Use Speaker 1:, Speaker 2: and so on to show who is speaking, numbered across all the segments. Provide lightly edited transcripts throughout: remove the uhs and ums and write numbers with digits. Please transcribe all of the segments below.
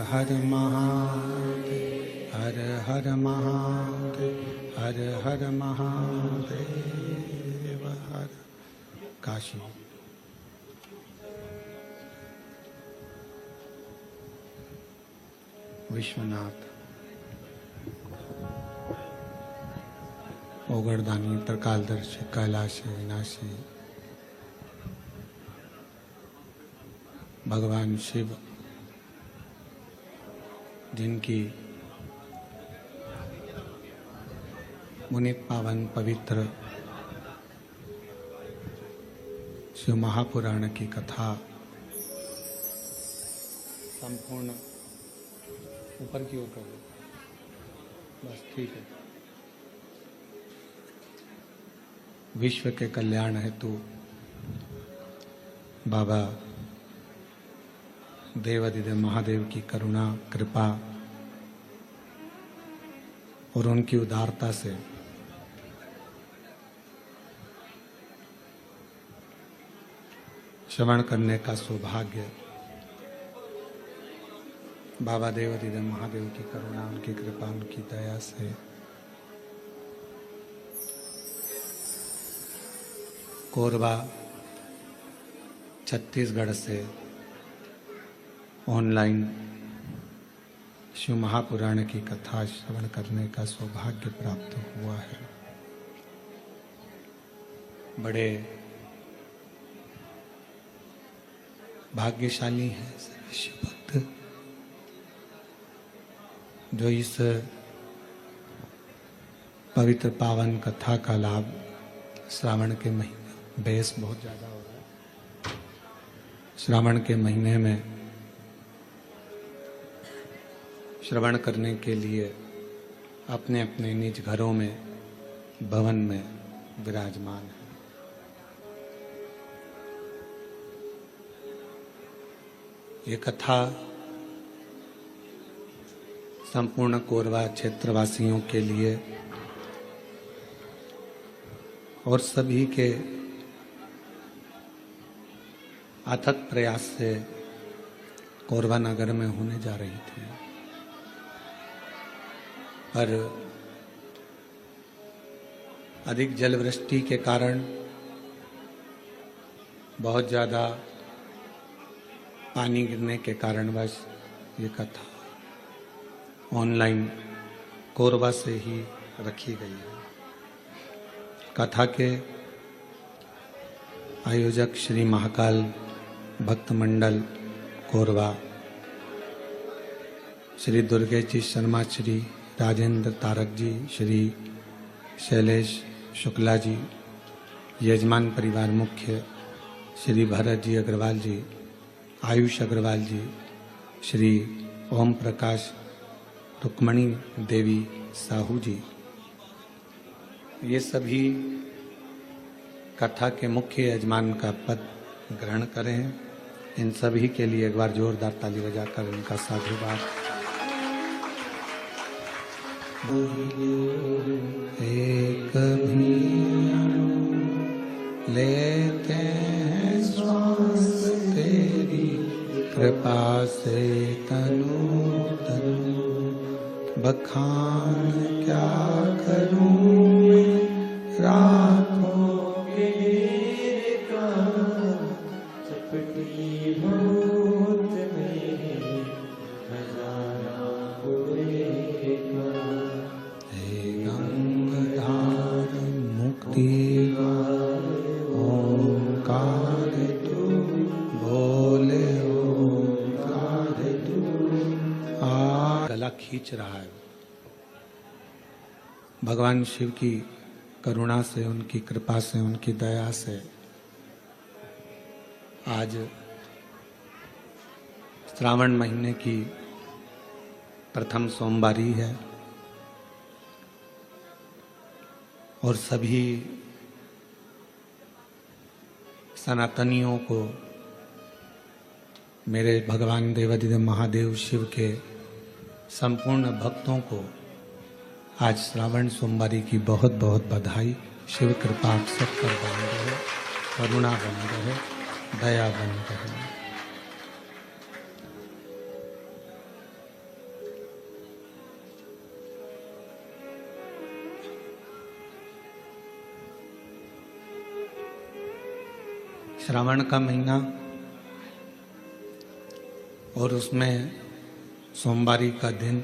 Speaker 1: हर महादेव, हर हर महादेव, हर हर महादेव, हर। काशी विश्वनाथ ओगरदानी प्रकालदर्शी कैलाशी विनाशी भगवान शिव, जिनकी मुनित पावन पवित्र शिव महापुराण की कथा संपूर्ण ऊपर की ओर कर दो, बस ठीक है। विश्व के कल्याण हेतु बाबा देवाधिदेव महादेव की करुणा कृपा और उनकी उदारता से श्रवण करने का सौभाग्य बाबा देवाधिदेव महादेव की करुणा, उनकी कृपा, उनकी दया से कोरबा छत्तीसगढ़ से ऑनलाइन शिव महापुराण की कथा श्रवण करने का सौभाग्य प्राप्त हुआ है। बड़े भाग्यशाली हैं शिव भक्त जो इस पवित्र पावन कथा का लाभ श्रावण के महीने, बेस बहुत ज्यादा हो रहा है, श्रावण के महीने में श्रवण करने के लिए अपने अपने निज घरों में, भवन में विराजमान है। ये कथा संपूर्ण कोरबा क्षेत्रवासियों के लिए और सभी के अथक प्रयास से कोरबा नगर में होने जा रही थी, पर अधिक जलवृष्टि के कारण, बहुत ज़्यादा पानी गिरने के कारणवश ये कथा ऑनलाइन कोरबा से ही रखी गई है। कथा के आयोजक श्री महाकाल भक्त मंडल कोरबा, श्री दुर्गेश जी शर्मा, श्री राजेंद्र तारक जी, श्री शैलेश शुक्ला जी, यजमान परिवार मुख्य श्री भरत जी अग्रवाल जी, आयुष अग्रवाल जी, श्री ओम प्रकाश, रुक्मणी देवी साहू जी, ये सभी कथा के मुख्य यजमान का पद ग्रहण करें। इन सभी के लिए एक बार जोरदार ताली बजाकर इनका साधुवाद। एक भी लेते हैं श्वास तेरी कृपा से तनु तनु, बखान क्या करूं मैं राखों के का, चपटी भूत मेरे हजारा हुए का। हे गंगाधार मुक्ति ओंकार तू, बोले ओंकार तू, गला खींच रहा है। भगवान शिव की करुणा से, उनकी कृपा से, उनकी दया से आज श्रावण महीने की प्रथम सोमवारी है और सभी सनातनियों को, मेरे भगवान देवाधिदेव महादेव शिव के संपूर्ण भक्तों को आज श्रावण सोमवारी की बहुत बहुत बधाई। शिव कृपा आप सब पर बनी रहे, करुणा बनी रहे, दया बनी रहे। श्रावण का महीना और उसमें सोमवारी का दिन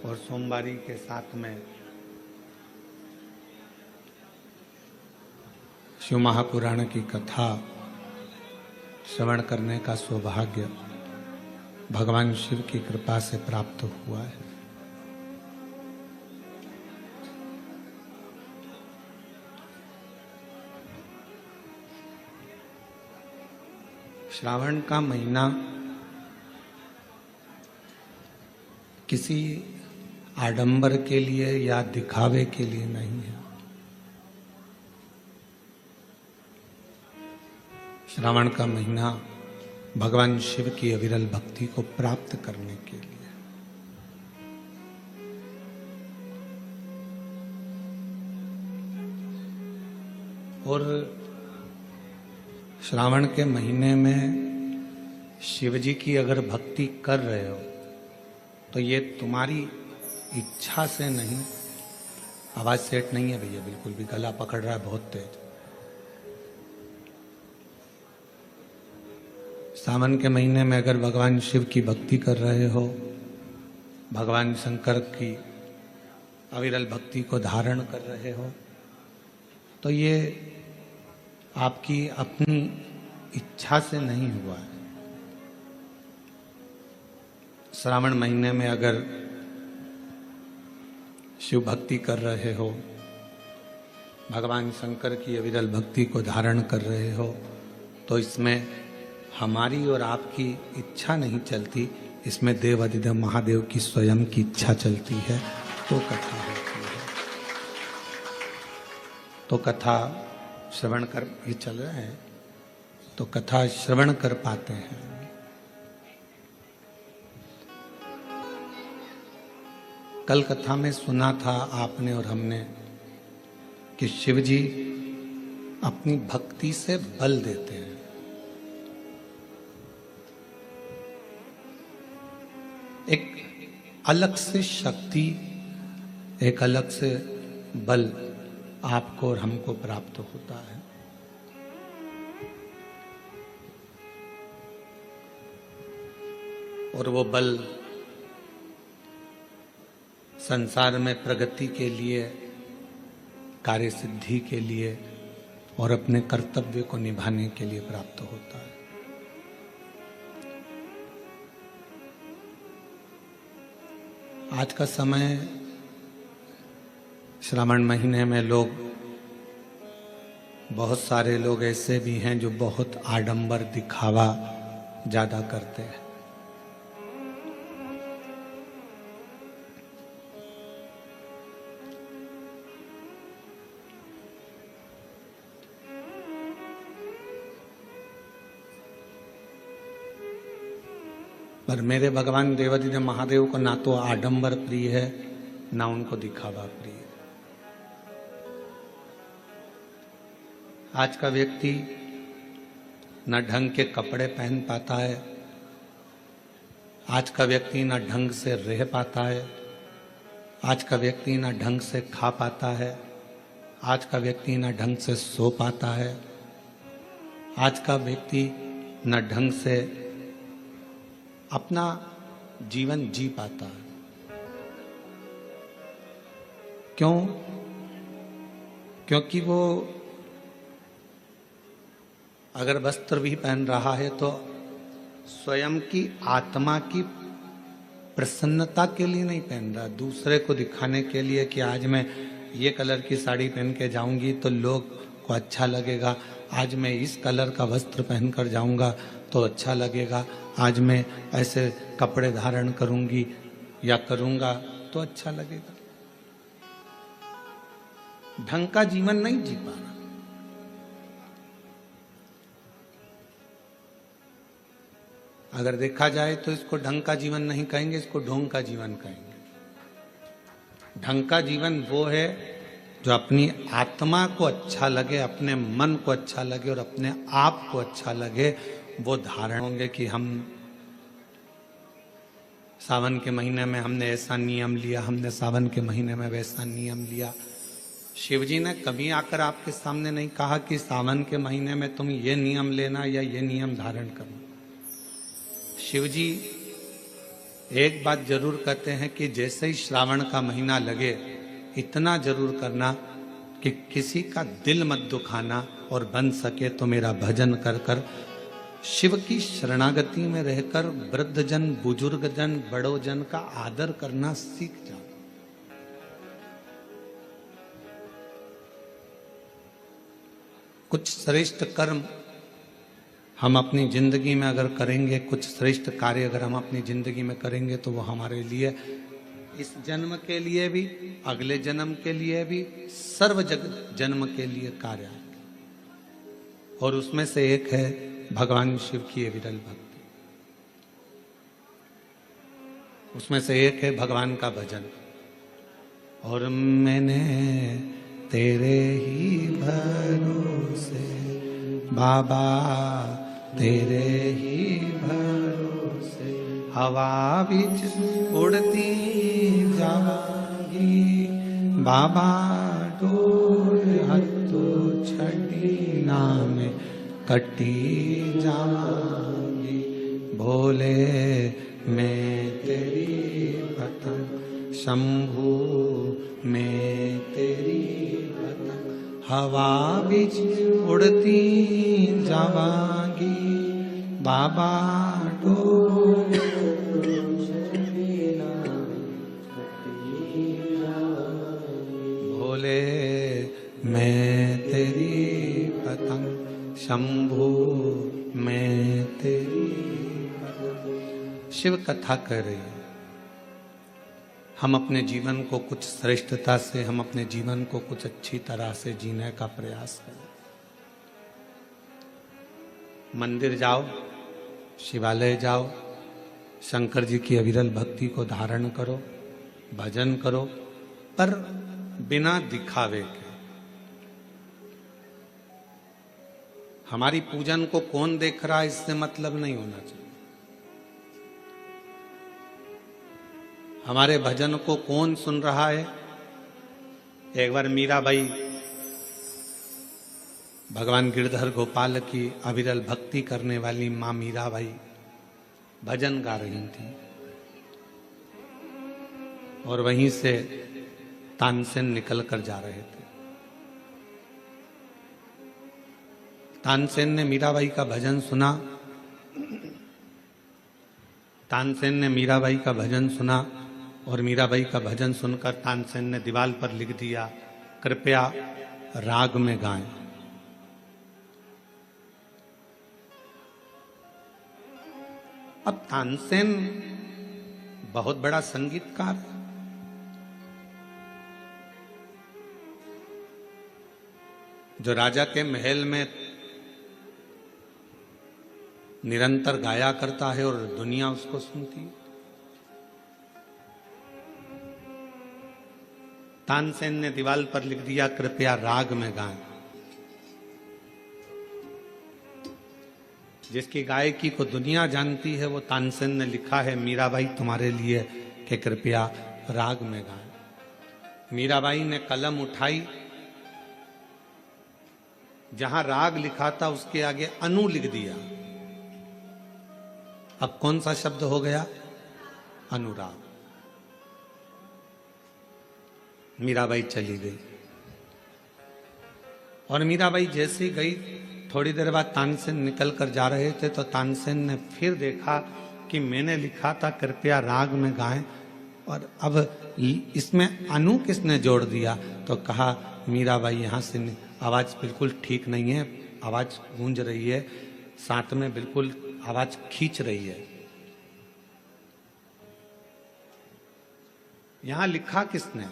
Speaker 1: और सोमवारी के साथ में शिव महापुराण की कथा श्रवण करने का सौभाग्य भगवान शिव की कृपा से प्राप्त हुआ है। श्रावण का महीना किसी आडंबर के लिए या दिखावे के लिए नहीं है। श्रावण का महीना भगवान शिव की अविरल भक्ति को प्राप्त करने के लिए। और श्रावण के महीने में शिव जी की अगर भक्ति कर रहे हो तो ये तुम्हारी इच्छा से नहीं। आवाज सेट नहीं है भैया, बिल्कुल भी गला पकड़ रहा है बहुत तेज। सावन के महीने में अगर भगवान शिव की भक्ति कर रहे हो, भगवान शंकर की अविरल भक्ति को धारण कर रहे हो, तो ये आपकी अपनी इच्छा से नहीं हुआ है। श्रावण महीने में अगर शिव भक्ति कर रहे हो, भगवान शंकर की अविरल भक्ति को धारण कर रहे हो, तो इसमें हमारी और आपकी इच्छा नहीं चलती, इसमें देवाधिदेव महादेव की स्वयं की इच्छा चलती है, तो कथा होती है। तो कथा श्रवण कर, ये चल रहे हैं तो कथा श्रवण कर पाते हैं। कल कथा में सुना था आपने और हमने कि शिव जी अपनी भक्ति से बल देते हैं। एक अलग से शक्ति, एक अलग से बल आपको और हमको प्राप्त होता है। और वो बल संसार में प्रगति के लिए, कार्य सिद्धि के लिए और अपने कर्तव्य को निभाने के लिए प्राप्त होता है। आज का समय, श्रावण महीने में लोग, बहुत सारे लोग ऐसे भी हैं जो बहुत आडंबर दिखावा ज्यादा करते हैं। पर मेरे भगवान देवाधिदेव महादेव को ना तो आडंबर प्रिय है, ना उनको दिखावा प्रिय है। आज का व्यक्ति न ढंग के कपड़े पहन पाता है, आज का व्यक्ति न ढंग से रह पाता है, आज का व्यक्ति न ढंग से खा पाता है, आज का व्यक्ति न ढंग से सो पाता है, आज का व्यक्ति न ढंग से अपना जीवन जी पाता है। क्यों? क्योंकि वो अगर वस्त्र भी पहन रहा है तो स्वयं की आत्मा की प्रसन्नता के लिए नहीं पहन रहा, दूसरे को दिखाने के लिए कि आज मैं ये कलर की साड़ी पहन के जाऊंगी तो लोग को अच्छा लगेगा, आज मैं इस कलर का वस्त्र पहनकर जाऊंगा तो अच्छा लगेगा, आज मैं ऐसे कपड़े धारण करूंगी या करूंगा तो अच्छा लगेगा। ढंग का जीवन नहीं जी पा रहा। अगर देखा जाए तो इसको ढंग का जीवन नहीं कहेंगे, इसको ढोंग का जीवन कहेंगे। ढंग का जीवन वो है जो अपनी आत्मा को अच्छा लगे, अपने मन को अच्छा लगे और अपने आप को अच्छा लगे, वो धारण होंगे। कि हम सावन के महीने में हमने ऐसा नियम लिया, हमने सावन के महीने में वैसा नियम लिया। शिवजी ने कभी आकर आपके सामने नहीं कहा कि सावन के महीने में तुम ये नियम लेना या ये नियम धारण करना। शिवजी एक बात जरूर कहते हैं कि जैसे ही श्रावण का महीना लगे इतना जरूर करना कि किसी का दिल मत दुखाना, और बन सके तो मेरा भजन कर कर शिव की शरणागति में रहकर वृद्धजन, बुजुर्गजन, बड़ोजन का आदर करना सीख जाओ। कुछ श्रेष्ठ कर्म हम अपनी जिंदगी में अगर करेंगे, कुछ श्रेष्ठ कार्य अगर हम अपनी जिंदगी में करेंगे तो वो हमारे लिए इस जन्म के लिए भी, अगले जन्म के लिए भी, सर्व जन्म के लिए कार्य है। और उसमें से एक है भगवान शिव की विरल भक्ति, उसमें से एक है भगवान का भजन। और मैंने तेरे ही भरोसे बाबा, तेरे ही भरोसे हवा बिच उड़ती जावांगी बाबा, डोर हत्थों छड़ी नाम कटी जावांगी। भोले मैं तेरी पतंग, शंभू मैं तेरी पतंग, हवा बिच उड़ती जावांगी बाबा, डोर भोले मैं तेरी पतंग, शंभू मैं तेरी पतंग। शिव कथा कर रही है। हम अपने जीवन को कुछ श्रेष्ठता से, हम अपने जीवन को कुछ अच्छी तरह से जीने का प्रयास करें। मंदिर जाओ, शिवालय जाओ, शंकर जी की अविरल भक्ति को धारण करो, भजन करो, पर बिना दिखावे के। हमारी पूजन को कौन देख रहा है इससे मतलब नहीं होना चाहिए। हमारे भजन को कौन सुन रहा है। एक बार मीराबाई भगवान गिरधर गोपाल की अविरल भक्ति करने वाली मां मीराबाई भजन गा रही थी, और वहीं से तानसेन निकल कर जा रहे थे। तानसेन ने मीराबाई का भजन सुना, तानसेन ने मीराबाई का भजन सुना, और मीराबाई का भजन सुनकर तानसेन ने दीवार पर लिख दिया, कृपया राग में गाएं। अब तानसेन बहुत बड़ा संगीतकार है। जो राजा के महल में निरंतर गाया करता है और दुनिया उसको सुनती है। तानसेन ने दीवार पर लिख दिया, कृपया राग में गाएं। जिसकी गायकी को दुनिया जानती है वो तानसेन ने लिखा है मीराबाई तुम्हारे लिए कि कृपया राग में गाएं। मीराबाई ने कलम उठाई, जहां राग लिखा था उसके आगे अनु लिख दिया। अब कौन सा शब्द हो गया? अनुराग। मीराबाई चली गई, और मीराबाई जैसी गई, थोड़ी देर बाद तानसेन निकल कर जा रहे थे तो तानसेन ने फिर देखा कि मैंने लिखा था कृपया राग में गाएं, और अब इसमें अनु किसने जोड़ दिया? तो कहा मीराबाई यहाँ से आवाज बिल्कुल ठीक नहीं है, आवाज गूंज रही है, साथ में बिल्कुल आवाज खींच रही है। यहां लिखा किसने?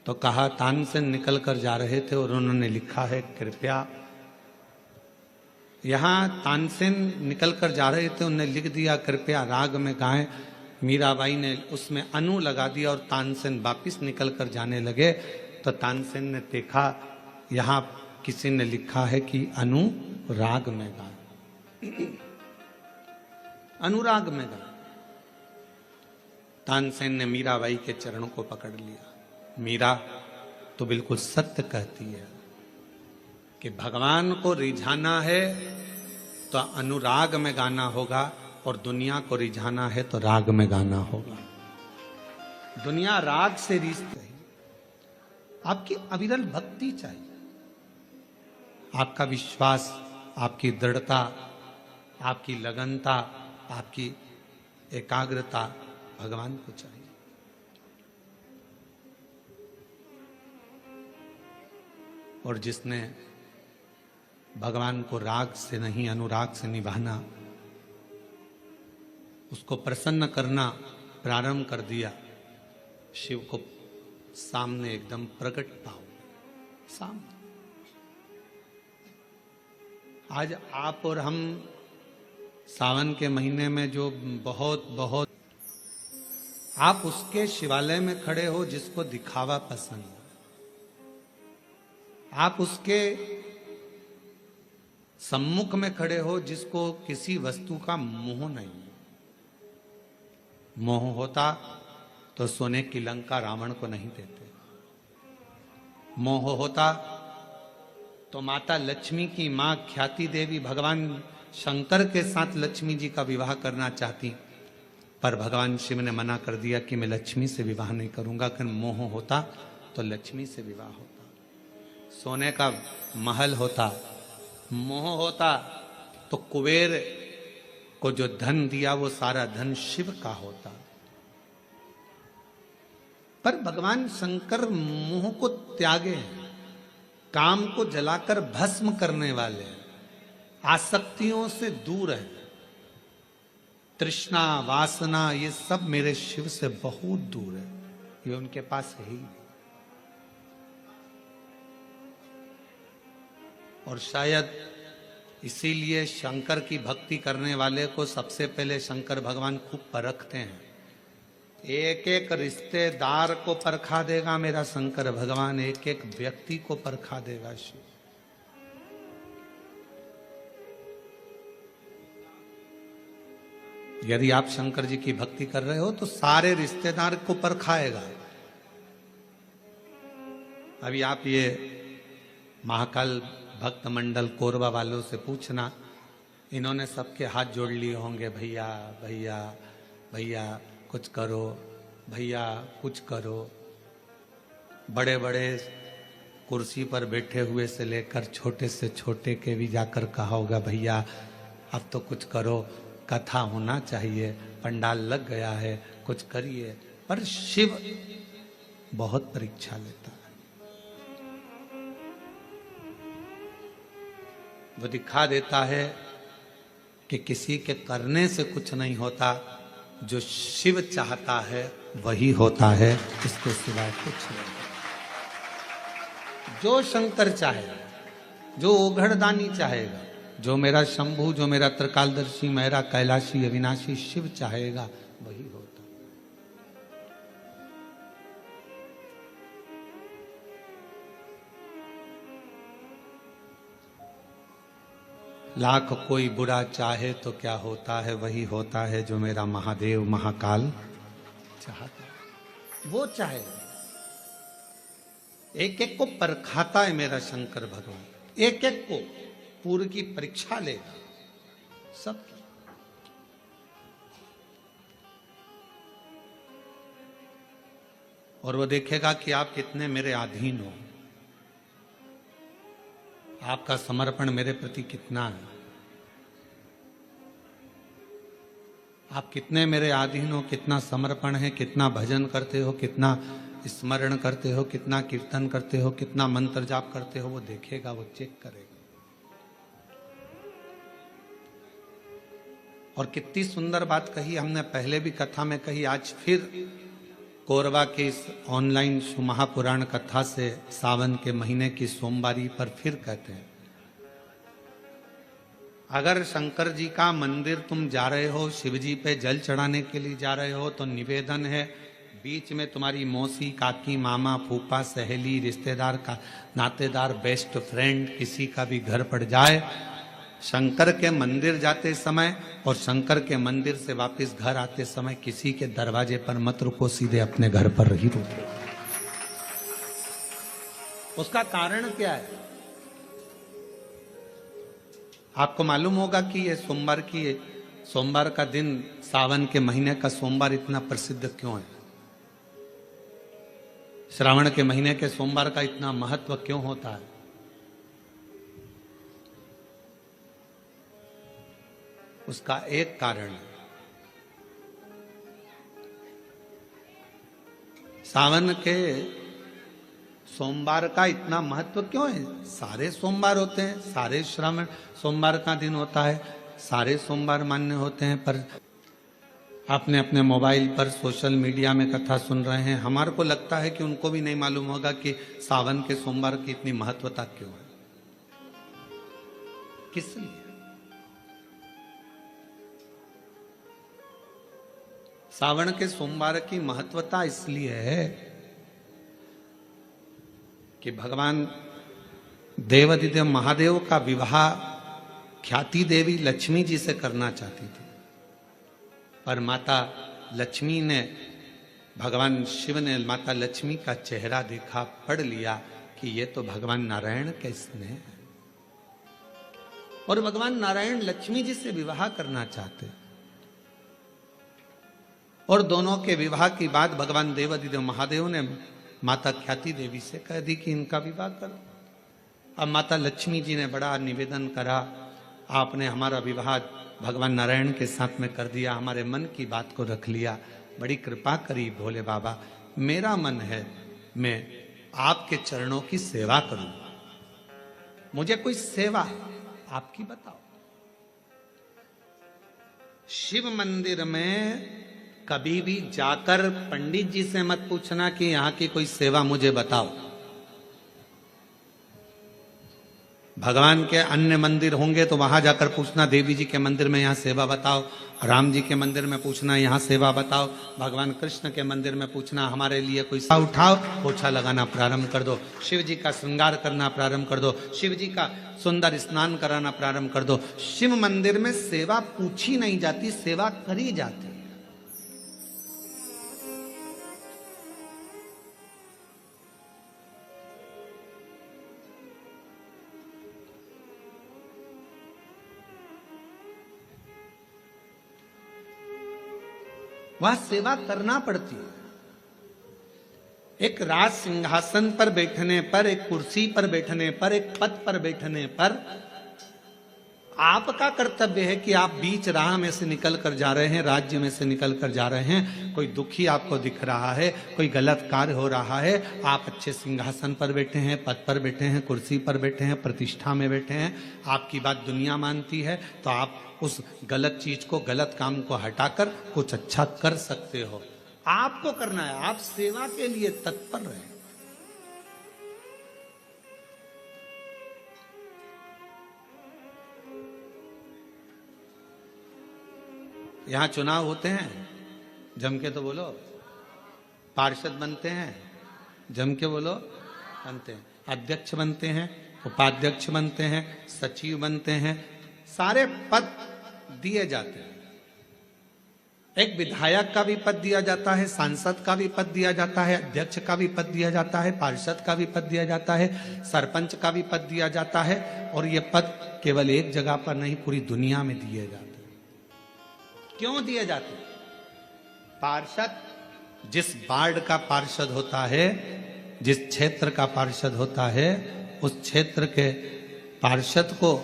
Speaker 1: तो कहा तानसेन निकल कर जा रहे थे और उन्होंने लिखा है कृपया। यहां तानसेन निकल कर जा रहे थे, उन्होंने लिख दिया कृपया राग में गाएं। मीराबाई ने उसमें अनु लगा दिया और तानसेन वापिस निकल कर जाने लगे। तो तानसेन ने देखा यहां किसी ने लिखा है कि अनु राग में गाएं, अनुराग में गाएं। तानसेन ने मीराबाई के चरणों को पकड़ लिया। मीरा तो बिल्कुल सत्य कहती है कि भगवान को रिझाना है तो अनुराग में गाना होगा, और दुनिया को रिझाना है तो राग में गाना होगा। दुनिया राग से रिझती है, आपकी अविरल भक्ति चाहिए, आपका विश्वास, आपकी दृढ़ता, आपकी लगनता, आपकी एकाग्रता भगवान को चाहिए। और जिसने भगवान को राग से नहीं अनुराग से निभाना, उसको प्रसन्न करना प्रारंभ कर दिया, शिव को सामने एकदम प्रकट पाओ सामने। आज आप और हम सावन के महीने में जो बहुत आप उसके शिवालय में खड़े हो जिसको दिखावा पसंद है, आप उसके सम्मुख में खड़े हो जिसको किसी वस्तु का मोह नहीं है। मोह होता तो सोने की लंका रावण को नहीं देते। मोह होता तो माता लक्ष्मी की मां ख्याति देवी भगवान शंकर के साथ लक्ष्मी जी का विवाह करना चाहती, पर भगवान शिव ने मना कर दिया कि मैं लक्ष्मी से विवाह नहीं करूंगा। अगर मोह होता तो लक्ष्मी से विवाह होता, सोने का महल होता। मोह होता तो कुबेर को जो धन दिया वो सारा धन शिव का होता। पर भगवान शंकर मोह को त्यागे हैं, काम को जलाकर भस्म करने वाले हैं, आसक्तियों से दूर है। तृष्णा वासना ये सब मेरे शिव से बहुत दूर है, ये उनके पास है ही। और शायद इसीलिए शंकर की भक्ति करने वाले को सबसे पहले शंकर भगवान खूब परखते हैं। एक एक रिश्तेदार को परखा देगा मेरा शंकर भगवान, एक एक व्यक्ति को परखा देगा शिव। यदि आप शंकर जी की भक्ति कर रहे हो तो सारे रिश्तेदार को परखाएगा। अभी आप ये महाकाल भक्त मंडल कोरबा वालों से पूछना, इन्होंने सबके हाथ जोड़ लिए होंगे, भैया भैया भैया कुछ करो, भैया कुछ करो। बड़े बड़े कुर्सी पर बैठे हुए से लेकर छोटे से छोटे के भी जाकर कहा होगा भैया अब तो कुछ करो, कथा होना चाहिए, पंडाल लग गया है, कुछ करिए। पर शिव बहुत परीक्षा लेता है। वो दिखा देता है कि किसी के करने से कुछ नहीं होता, जो शिव चाहता है वही होता है, इसके सिवाय कुछ नहीं। जो शंकर चाहेगा, जो ओघड़दानी चाहेगा, जो मेरा शंभु, जो मेरा त्रिकालदर्शी, मेरा कैलाशी अविनाशी शिव चाहेगा वही होता। लाख कोई बुरा चाहे तो क्या होता है, वही होता है जो मेरा महादेव महाकाल चाहता है, वो चाहेगा। एक एक को परखाता है मेरा शंकर भगवान, एक एक को पूर्व की परीक्षा लेगा सब। और वो देखेगा कि आप कितने मेरे अधीन हो, आपका समर्पण मेरे प्रति कितना है। आप कितने मेरे अधीन हो, कितना समर्पण है, कितना भजन करते हो, कितना स्मरण करते हो, कितना कीर्तन करते हो, कितना मंत्र जाप करते हो, वो देखेगा, वो चेक करेगा। और कितनी सुंदर बात कही हमने, पहले भी कथा में कही, आज फिर कोरबा के इस ऑनलाइन महापुराण कथा से सावन के महीने की सोमवारी पर फिर कहते हैं, अगर शंकर जी का मंदिर तुम जा रहे हो, शिव जी पे जल चढ़ाने के लिए जा रहे हो, तो निवेदन है बीच में तुम्हारी मौसी, काकी, मामा, फूफा, सहेली, रिश्तेदार का नातेदार, बेस्ट फ्रेंड किसी का भी घर पड़ जाए, शंकर के मंदिर जाते समय और शंकर के मंदिर से वापस घर आते समय किसी के दरवाजे पर मत रुको, सीधे अपने घर पर ही रुको। उसका कारण क्या है? आपको मालूम होगा कि ये सोमवार का दिन, सावन के महीने का सोमवार इतना प्रसिद्ध क्यों है? श्रावण के महीने के सोमवार का इतना महत्व क्यों होता है? उसका एक कारण है, सावन के सोमवार का इतना महत्व क्यों है? सारे सोमवार होते हैं, सारे श्रावण सोमवार का दिन होता है, सारे सोमवार मान्य होते हैं, पर आपने अपने मोबाइल पर सोशल मीडिया में कथा सुन रहे हैं, हमारे को लगता है कि उनको भी नहीं मालूम होगा कि सावन के सोमवार की इतनी महत्वता क्यों है, किस लिए। सावन के सोमवार की महत्वता इसलिए है कि भगवान देवाधिदेव महादेव का विवाह ख्याति देवी लक्ष्मी जी से करना चाहती थी, पर माता लक्ष्मी ने, भगवान शिव ने माता लक्ष्मी का चेहरा देखा, पढ़ लिया कि ये तो भगवान नारायण के स्नेह है, और भगवान नारायण लक्ष्मी जी से विवाह करना चाहते, और दोनों के विवाह की बात भगवान देवाधिदेव महादेव ने माता ख्याति देवी से कह दी कि इनका विवाह करो। अब माता लक्ष्मी जी ने बड़ा निवेदन करा, आपने हमारा विवाह भगवान नारायण के साथ में कर दिया, हमारे मन की बात को रख लिया, बड़ी कृपा करी भोले बाबा, मेरा मन है मैं आपके चरणों की सेवा करूं, मुझे कोई सेवा आपकी बताओ। शिव मंदिर में कभी भी जाकर पंडित जी से मत पूछना कि यहां की कोई सेवा मुझे बताओ। भगवान के अन्य मंदिर होंगे तो वहां जाकर पूछना, देवी जी के मंदिर में यहां सेवा बताओ, राम जी के मंदिर में पूछना यहां सेवा बताओ, भगवान कृष्ण के मंदिर में पूछना हमारे लिए कोई सेवा उठाओ, पोछा लगाना प्रारंभ कर दो, शिव जी का श्रृंगार करना प्रारंभ कर दो, शिव जी का सुंदर स्नान कराना प्रारंभ कर दो। शिव मंदिर में सेवा पूछी नहीं जाती, सेवा करी जाती। वहां सेवा करना पड़ती है। एक राज सिंहासन पर बैठने पर, एक कुर्सी पर बैठने पर, एक पद पर बैठने पर आपका कर्तव्य है कि आप बीच राह में से निकल कर जा रहे हैं, राज्य में से निकल कर जा रहे हैं, कोई दुखी आपको दिख रहा है, कोई गलत कार्य हो रहा है, आप अच्छे सिंहासन पर बैठे हैं, पद पर बैठे हैं, कुर्सी पर बैठे हैं, प्रतिष्ठा में बैठे हैं, आपकी बात दुनिया मानती है, तो आप उस गलत चीज को, गलत काम को हटाकर कुछ अच्छा कर सकते हो। आपको करना है, आप सेवा के लिए तत्पर रहें। यहां चुनाव होते हैं, जम के तो बोलो, पार्षद बनते हैं, जम के बोलो, बनते हैं, अध्यक्ष बनते हैं, उपाध्यक्ष बनते हैं, सचिव बनते हैं, सारे पद दिए जाते हैं। एक विधायक का भी पद दिया जाता है, सांसद का भी पद दिया जाता है, अध्यक्ष का भी पद दिया जाता है, पार्षद का भी पद दिया जाता है, सरपंच का भी पद दिया जाता है, और ये पद केवल एक जगह पर नहीं, पूरी दुनिया में दिए जाते हैं। क्यों दिए जाते हैं? पार्षद जिस वार्ड का पार्षद होता है, जिस क्षेत्र का पार्षद होता है, उस क्षेत्र के पार्षद को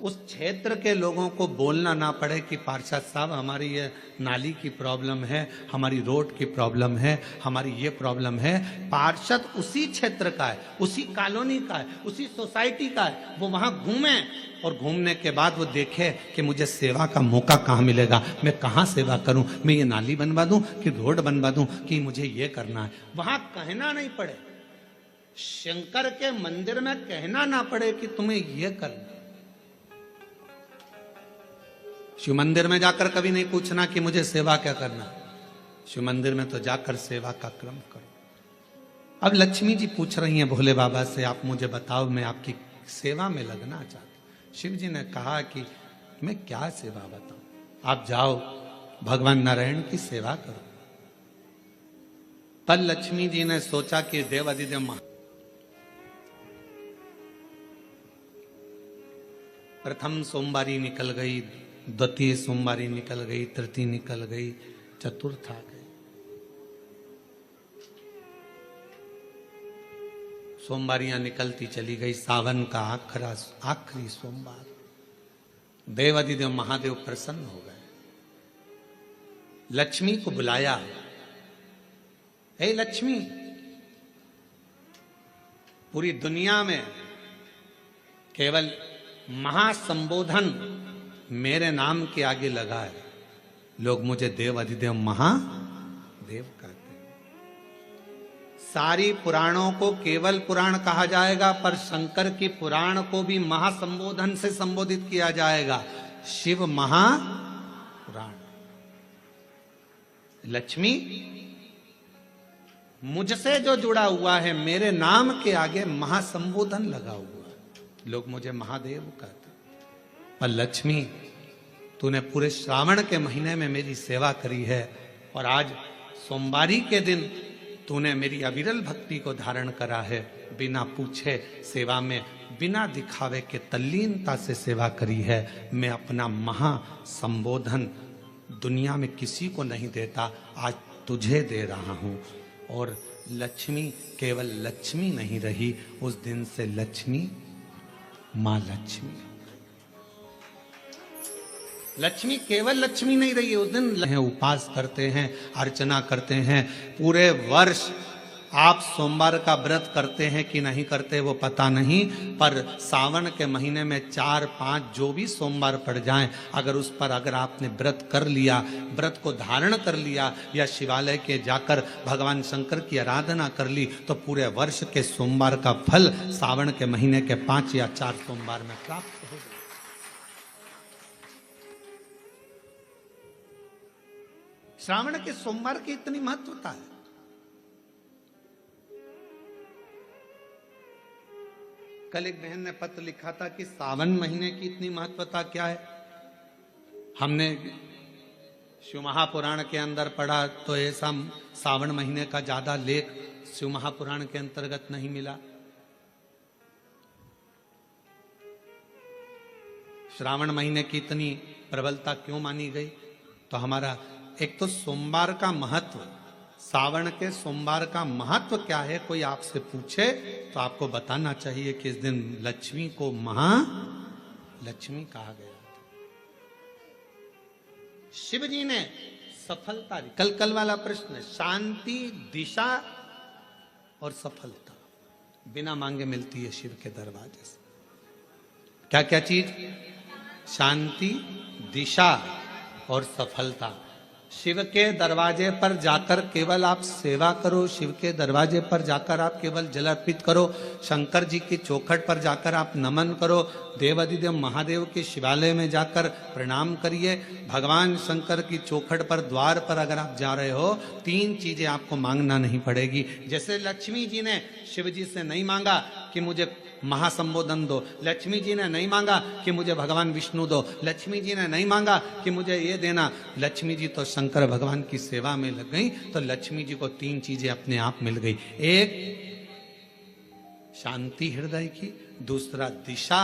Speaker 1: उस क्षेत्र के लोगों को बोलना ना पड़े कि पार्षद साहब हमारी ये नाली की प्रॉब्लम है, हमारी रोड की प्रॉब्लम है, हमारी ये प्रॉब्लम है। पार्षद उसी क्षेत्र का है, उसी कॉलोनी का है, उसी सोसाइटी का है। वो वहां घूमे और घूमने के बाद वो देखे कि मुझे सेवा का मौका कहाँ मिलेगा, मैं कहाँ सेवा करूं, मैं ये नाली बनवा दूं कि रोड बनवा दूं कि मुझे ये करना है। वहां कहना नहीं पड़े, शंकर के मंदिर में कहना ना पड़े कि तुम्हें ये करना। शिव मंदिर में जाकर कभी नहीं पूछना कि मुझे सेवा क्या करना। शिव मंदिर में तो जाकर सेवा का क्रम करो। अब लक्ष्मी जी पूछ रही हैं भोले बाबा से, आप मुझे बताओ, मैं आपकी सेवा में लगना चाहती। शिव जी ने कहा कि मैं क्या सेवा बताऊं, आप जाओ भगवान नारायण की सेवा करो। पर लक्ष्मी जी ने सोचा कि देवादिदेव प्रथम सोमवारी निकल गई, द्वितीय सोमवारी निकल गई, तृतीय निकल गई, चतुर्थ आ गई। सोमवारियां निकलती चली गई। सावन का आखिरी सोमवार, देवादिदेव महादेव प्रसन्न हो गए। लक्ष्मी को बुलाया, हे लक्ष्मी, पूरी दुनिया में केवल महासंबोधन मेरे नाम के आगे लगा है। लोग मुझे देव अधिदेव महादेव कहते हैं। सारी पुराणों को केवल पुराण कहा जाएगा, पर शंकर की पुराण को भी महासंबोधन से संबोधित किया जाएगा, शिव महापुराण। लक्ष्मी, मुझसे जो जुड़ा हुआ है, मेरे नाम के आगे महासंबोधन लगा हुआ है, लोग मुझे महादेव कहते। पर लक्ष्मी, तूने पूरे श्रावण के महीने में मेरी सेवा करी है, और आज सोमवारी के दिन तूने मेरी अविरल भक्ति को धारण करा है। बिना पूछे सेवा में, बिना दिखावे के तल्लीनता से सेवा करी है। मैं अपना महासंबोधन दुनिया में किसी को नहीं देता, आज तुझे दे रहा हूं। और लक्ष्मी केवल लक्ष्मी नहीं रही, उस दिन से लक्ष्मी मां लक्ष्मी। लक्ष्मी केवल लक्ष्मी नहीं रही, उस दिन उपास करते हैं, अर्चना करते हैं। पूरे वर्ष आप सोमवार का व्रत करते हैं कि नहीं करते वो पता नहीं, पर सावन के महीने में 4-5 जो भी सोमवार पड़ जाएं, अगर आपने व्रत कर लिया, व्रत को धारण कर लिया, या शिवालय के जाकर भगवान शंकर की आराधना कर ली, तो पूरे वर्ष के सोमवार का फल सावन के महीने के 5 या 4 सोमवार में प्राप्त होगा। श्रावण के सोमवार की इतनी महत्वता है। कल एक बहन ने पत्र लिखा था कि सावन महीने की इतनी महत्वता क्या है। हमने शिव महापुराण के अंदर पढ़ा तो ऐसा सावन महीने का ज्यादा लेख शिव महापुराण के अंतर्गत नहीं मिला। श्रावण महीने की इतनी प्रबलता क्यों मानी गई? तो हमारा एक तो सोमवार का महत्व, सावन के सोमवार का महत्व क्या है, कोई आपसे पूछे तो आपको बताना चाहिए कि इस दिन लक्ष्मी को महालक्ष्मी कहा गया। शिव जी ने सफलता दी। कल वाला प्रश्न, शांति, दिशा और सफलता बिना मांगे मिलती है शिव के दरवाजे से। क्या क्या चीज? शांति, दिशा और सफलता। शिव के दरवाजे पर जाकर केवल आप सेवा करो, शिव के दरवाजे पर जाकर आप केवल जल अर्पित करो, शंकर जी की चौखट पर जाकर आप नमन करो, देवादिदेव महादेव के शिवालय में जाकर प्रणाम करिए। भगवान शंकर की चौखट पर, द्वार पर अगर आप जा रहे हो, 3 चीजें आपको मांगना नहीं पड़ेगी। जैसे लक्ष्मी जी ने शिव जी से नहीं मांगा कि मुझे महासंबोधन दो, लक्ष्मी जी ने नहीं मांगा कि मुझे भगवान विष्णु दो, लक्ष्मी जी ने नहीं मांगा कि मुझे ये देना। लक्ष्मी जी तो शंकर भगवान की सेवा में लग गई, तो लक्ष्मी जी को 3 चीजें अपने आप मिल गई। एक, शांति हृदय की, दूसरा दिशा,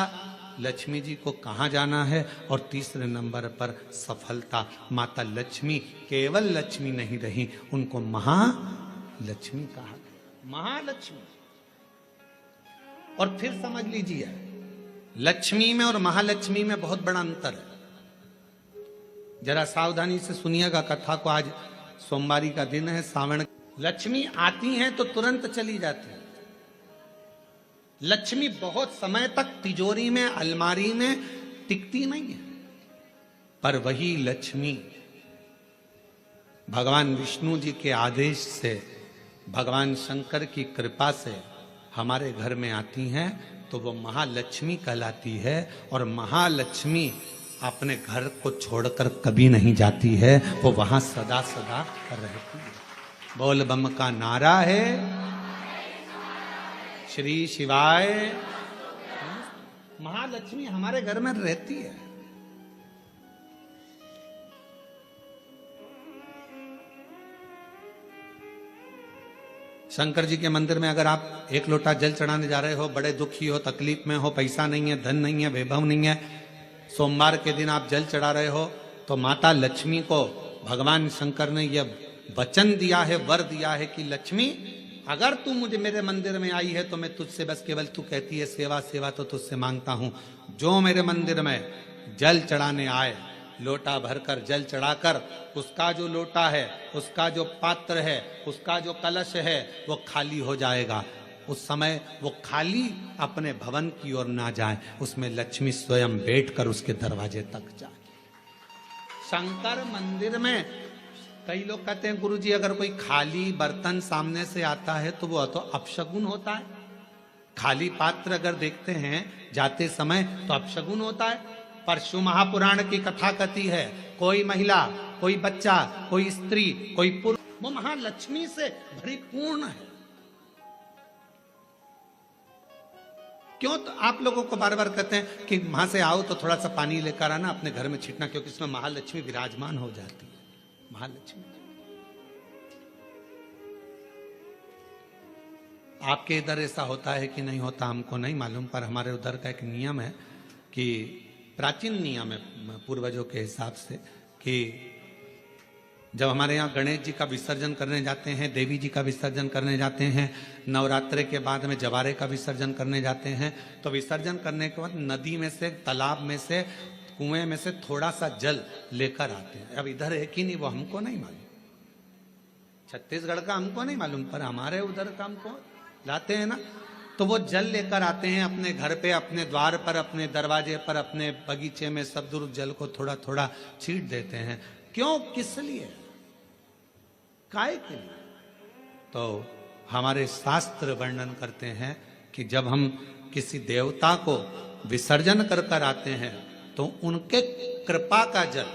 Speaker 1: लक्ष्मी जी को कहाँ जाना है, और तीसरे नंबर पर सफलता। माता लक्ष्मी केवल लक्ष्मी नहीं रही, उनको महालक्ष्मी कहा गया। महालक्ष्मी। और फिर समझ लीजिए, लक्ष्मी में और महालक्ष्मी में बहुत बड़ा अंतर है। जरा सावधानी से सुनिएगा कथा को। आज सोमवारी का दिन है, सावन। लक्ष्मी आती हैं तो तुरंत चली जाती है। लक्ष्मी बहुत समय तक तिजोरी में, अलमारी में टिकती नहीं है। पर वही लक्ष्मी भगवान विष्णु जी के आदेश से, भगवान शंकर की कृपा से हमारे घर में आती हैं तो वो महालक्ष्मी कहलाती है। और महालक्ष्मी अपने घर को छोड़कर कभी नहीं जाती है, वो वहां सदा सदा रहती है। बोल बम का नारा है, श्री शिवाय। महालक्ष्मी हमारे घर में रहती है। शंकर जी के मंदिर में अगर आप एक लोटा जल चढ़ाने जा रहे हो, बड़े दुखी हो, तकलीफ में हो, पैसा नहीं है, धन नहीं है, वैभव नहीं है, सोमवार के दिन आप जल चढ़ा रहे हो, तो माता लक्ष्मी को भगवान शंकर ने यह वचन दिया है, वर दिया है कि लक्ष्मी, अगर तू मुझे मेरे मंदिर में आई है तो मैं तुझसे बस केवल, तू कहती है सेवा सेवा तो तुझसे मांगता हूं, जो मेरे मंदिर में जल चढ़ाने आए, लोटा भरकर जल चढ़ाकर, उसका जो लोटा है, उसका जो पात्र है, उसका जो कलश है, वो खाली हो जाएगा। उस समय वो खाली अपने भवन की ओर ना जाए, उसमें लक्ष्मी स्वयं बैठकर उसके दरवाजे तक जाए। शंकर मंदिर में कई लोग कहते हैं गुरुजी अगर कोई खाली बर्तन सामने से आता है तो वो तो अपशगुन होता है। खाली पात्र अगर देखते हैं जाते समय तो अपशगुन होता है। परशु महापुराण की कथा कथी है, कोई महिला, कोई बच्चा, कोई स्त्री, कोई पुरुष, वो महालक्ष्मी से परिपूर्ण है। क्यों? तो आप लोगों को बार बार कहते हैं कि वहां से आओ तो थोड़ा सा पानी लेकर आना, अपने घर में छिटना, क्योंकि इसमें महालक्ष्मी विराजमान हो जाती है। महालक्ष्मी आपके इधर ऐसा होता है कि नहीं होता हमको नहीं मालूम, पर हमारे उधर का एक नियम है कि प्राचीन नियम है पूर्वजों के हिसाब से, कि जब हमारे यहाँ गणेश जी का विसर्जन करने जाते हैं, देवी जी का विसर्जन करने जाते हैं, नवरात्रे के बाद में जवारे का विसर्जन करने जाते हैं, तो विसर्जन करने के बाद नदी में से, तालाब में से, कुएं में से थोड़ा सा जल लेकर आते हैं। अब इधर है कि नहीं वो हमको नहीं मालूम, छत्तीसगढ़ का हमको नहीं मालूम, पर हमारे उधर का हमको लाते हैं ना, तो वो जल लेकर आते हैं अपने घर पे, अपने द्वार पर, अपने दरवाजे पर, अपने बगीचे में, सब दूर जल को थोड़ा थोड़ा छींट देते हैं। क्यों? किस लिए? काय के लिए? तो हमारे शास्त्र वर्णन करते हैं कि जब हम किसी देवता को विसर्जन कर कर आते हैं तो उनके कृपा का जल,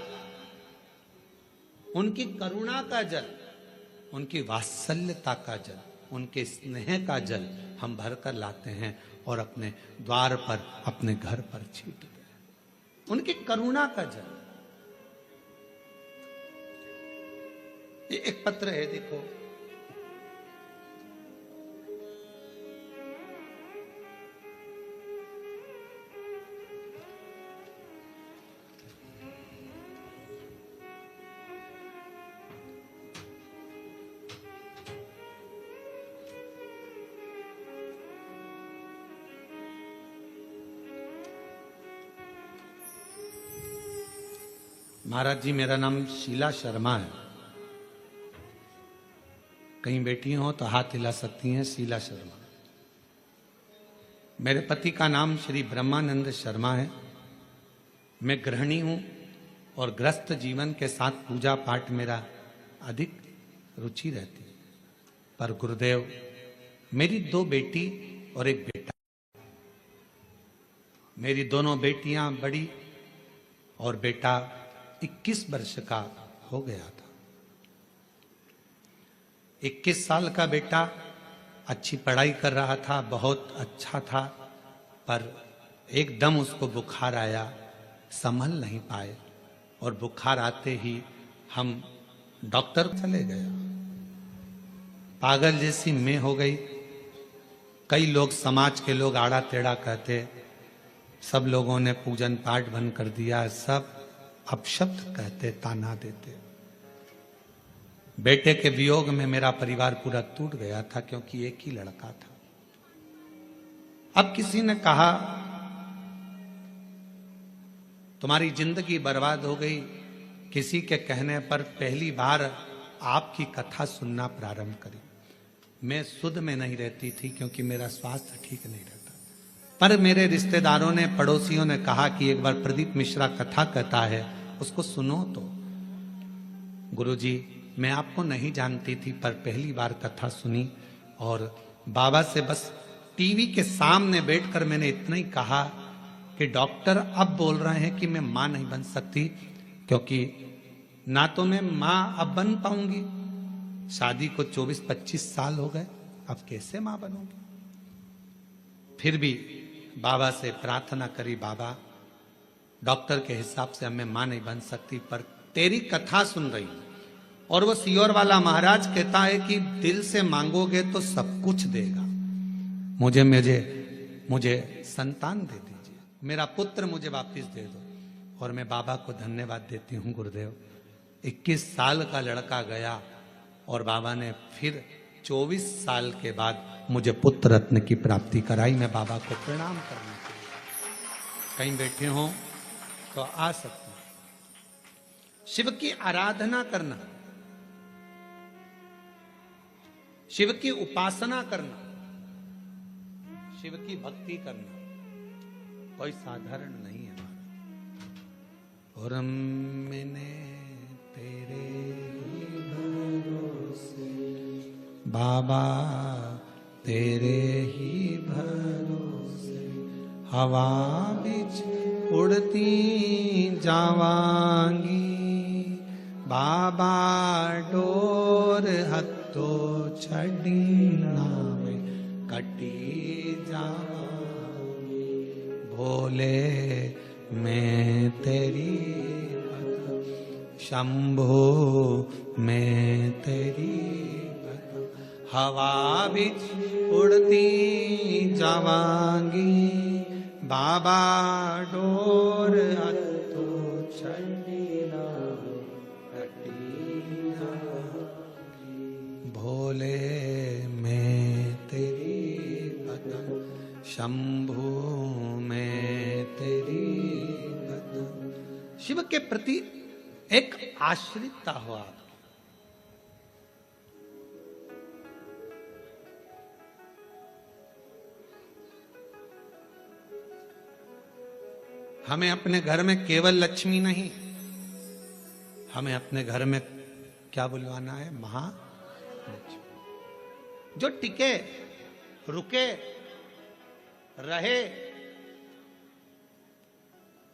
Speaker 1: उनकी करुणा का जल, उनकी वात्सल्यता का जल, उनके स्नेह का जल हम भर कर लाते हैं और अपने द्वार पर, अपने घर पर छींटते हैं। उनकी करुणा का जल। ये एक पत्र है, देखो, महाराज जी मेरा नाम शीला शर्मा है। कहीं बेटी हो तो हाथ हिला सकती हैं, शीला शर्मा। मेरे पति का नाम श्री ब्रह्मानंद शर्मा है। मैं गृहिणी हूं और ग्रस्त जीवन के साथ पूजा पाठ मेरा अधिक रुचि रहती है। पर गुरुदेव, मेरी 2 बेटी और 1 बेटा। मेरी दोनों बेटियां बड़ी और बेटा 21 वर्ष का हो गया था। 21 साल का बेटा अच्छी पढ़ाई कर रहा था, बहुत अच्छा था, पर एकदम उसको बुखार आया, संभल नहीं पाए, और बुखार आते ही हम डॉक्टर चले गए। पागल जैसी मैं हो गई। कई लोग, समाज के लोग आड़ा टेढ़ा कहते, सब लोगों ने पूजन पाठ बंद कर दिया, सब अपशब्द कहते, ताना देते। बेटे के वियोग में मेरा परिवार पूरा टूट गया था, क्योंकि एक ही लड़का था। अब किसी ने कहा तुम्हारी जिंदगी बर्बाद हो गई। किसी के कहने पर पहली बार आपकी कथा सुनना प्रारंभ करी। मैं सुध में नहीं रहती थी क्योंकि मेरा स्वास्थ्य ठीक नहीं रहता, पर मेरे रिश्तेदारों ने, पड़ोसियों ने कहा कि एक बार प्रदीप मिश्रा कथा कहता है, उसको सुनो तो। गुरुजी, मैं आपको नहीं जानती थी, पर पहली बार कथा सुनी और बाबा से बस टीवी के सामने बैठकर मैंने इतना ही कहा कि डॉक्टर अब बोल रहे हैं कि मैं मां नहीं बन सकती, क्योंकि ना तो मैं मां अब बन पाऊंगी, शादी को 24-25 साल हो गए, अब कैसे मां बनूंगी। फिर भी बाबा से प्रार्थना करी, बाबा डॉक्टर के हिसाब से अब मैं मां नहीं बन सकती, पर तेरी कथा सुन रही हूं और वो सियोर वाला महाराज कहता है कि दिल से मांगोगे तो सब कुछ देगा। मुझे मुझे मुझे संतान दे दीजिए, मेरा पुत्र मुझे वापस दे दो। और मैं बाबा को धन्यवाद देती हूँ गुरुदेव। 21 साल का लड़का गया और बाबा ने फिर 24 साल के बाद मुझे पुत्र रत्न की प्राप्ति कराई। मैं बाबा को प्रणाम करने के लिए, कहीं बैठे हो तो आ सकते हैं। शिव की आराधना करना, शिव की उपासना करना, शिव की भक्ति करना कोई साधारण नहीं है। और मैंने तेरे ही भरोसे बाबा, तेरे ही भरोसे हवा बिच उड़ती जावांगी, बाबा डोर हत्तो छड़ी नावे कटी जावांगी। भोले मैं तेरी भक्त, शंभो मैं तेरी भक्त, हवा बिच उड़ती जावांगी, बाबा डोर हत्तो छड़ी नावे कटी जावांगी। भोले मैं तेरी भक्त, शंभु मैं तेरी भक्त। शिव के प्रति एक आश्रितता हो आप। हमें अपने घर में केवल लक्ष्मी नहीं, हमें अपने घर में क्या बुलवाना है? महालक्ष्मी, जो टिके, रुके, रहे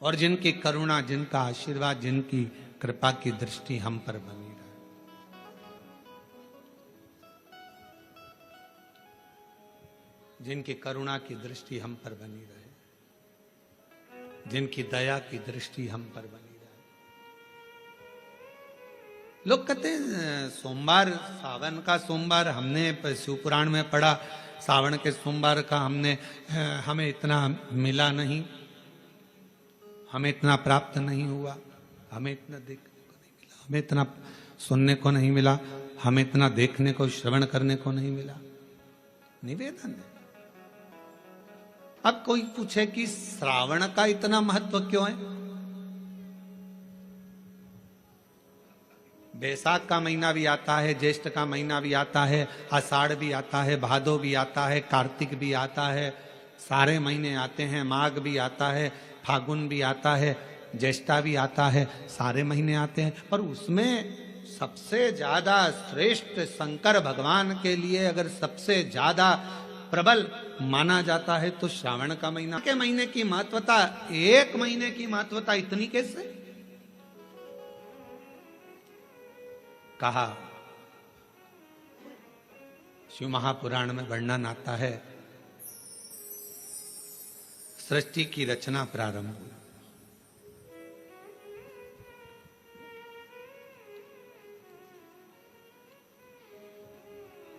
Speaker 1: और जिनकी करुणा, जिनका आशीर्वाद, जिनकी कृपा की दृष्टि हम पर बनी रहे। जिनकी करुणा की दृष्टि हम पर बनी रहे, जिनकी दया की दृष्टि हम पर बनी रहे। लोग कहते हैं सोमवार, सावन का सोमवार, हमने शिव पुराण में पढ़ा, सावन के सोमवार का हमें इतना मिला नहीं, हमें इतना प्राप्त नहीं हुआ, हमें इतना देखने को नहीं मिला, हमें इतना सुनने को नहीं मिला, हमें इतना देखने को, श्रवण करने को नहीं मिला। निवेदन है। अब कोई पूछे कि श्रावण का इतना महत्व क्यों है? बैसाख का महीना भी आता है, ज्येष्ठ का महीना भी आता है, आषाढ़ भी आता है, भादो भी आता है, कार्तिक भी आता है, सारे महीने आते हैं, माघ भी आता है, फागुन भी आता है, ज्येष्ठा भी आता है, सारे महीने आते हैं। पर उसमें सबसे ज्यादा श्रेष्ठ शंकर भगवान के लिए अगर सबसे ज्यादा प्रबल माना जाता है तो श्रावण का महीना। के महीने की महत्वता, एक महीने की महत्वता इतनी कैसे? कहा शिव महापुराण में वर्णन आता है, सृष्टि की रचना प्रारंभ हुई।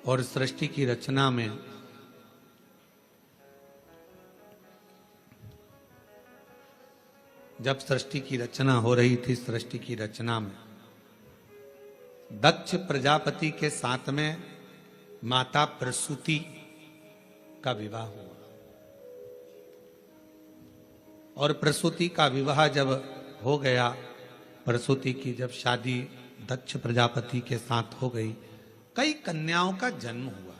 Speaker 1: और सृष्टि की रचना में जब सृष्टि की रचना हो रही थी, सृष्टि की रचना में दक्ष प्रजापति के साथ में माता प्रसूति का विवाह हुआ। और प्रसूति का विवाह जब हो गया, प्रसूति की जब शादी दक्ष प्रजापति के साथ हो गई, कई कन्याओं का जन्म हुआ,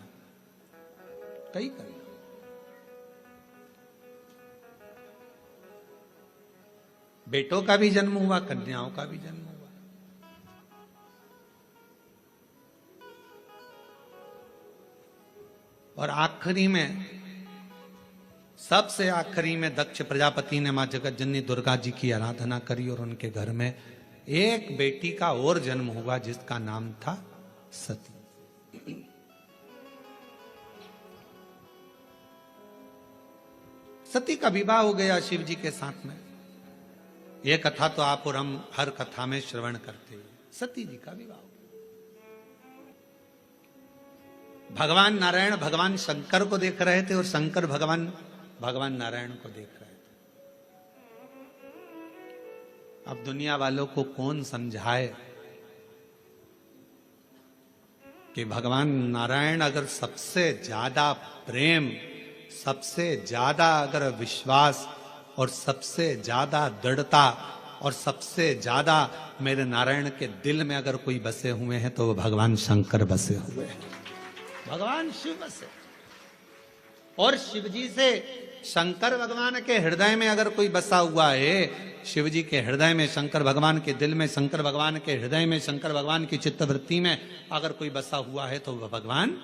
Speaker 1: कई कन्या। बेटों का भी जन्म हुआ, कन्याओं का भी जन्म हुआ। और आखिरी में, सबसे आखिरी में दक्ष प्रजापति ने मां जगत जननी दुर्गा जी की आराधना करी और उनके घर में एक बेटी का और जन्म हुआ जिसका नाम था सती। सती का विवाह हो गया शिव जी के साथ में। यह कथा तो आप और हम हर कथा में श्रवण करते हैं। सती जी का विवाह हो गया। भगवान नारायण भगवान शंकर को देख रहे थे और शंकर भगवान नारायण को देख रहे थे। अब दुनिया वालों को कौन समझाए कि भगवान नारायण अगर सबसे ज्यादा प्रेम, सबसे ज्यादा अगर विश्वास और सबसे ज्यादा दृढ़ता और सबसे ज्यादा मेरे नारायण के दिल में अगर कोई बसे हुए हैं तो वो भगवान शंकर बसे हुए हैं, भगवान शिव बसे। और शिव जी से शंकर भगवान के हृदय में अगर कोई बसा हुआ है, शिव जी के हृदय में, शंकर भगवान के दिल में, शंकर भगवान के हृदय में, शंकर भगवान की चित्तवृत्ति में अगर कोई बसा हुआ है तो वह भगवान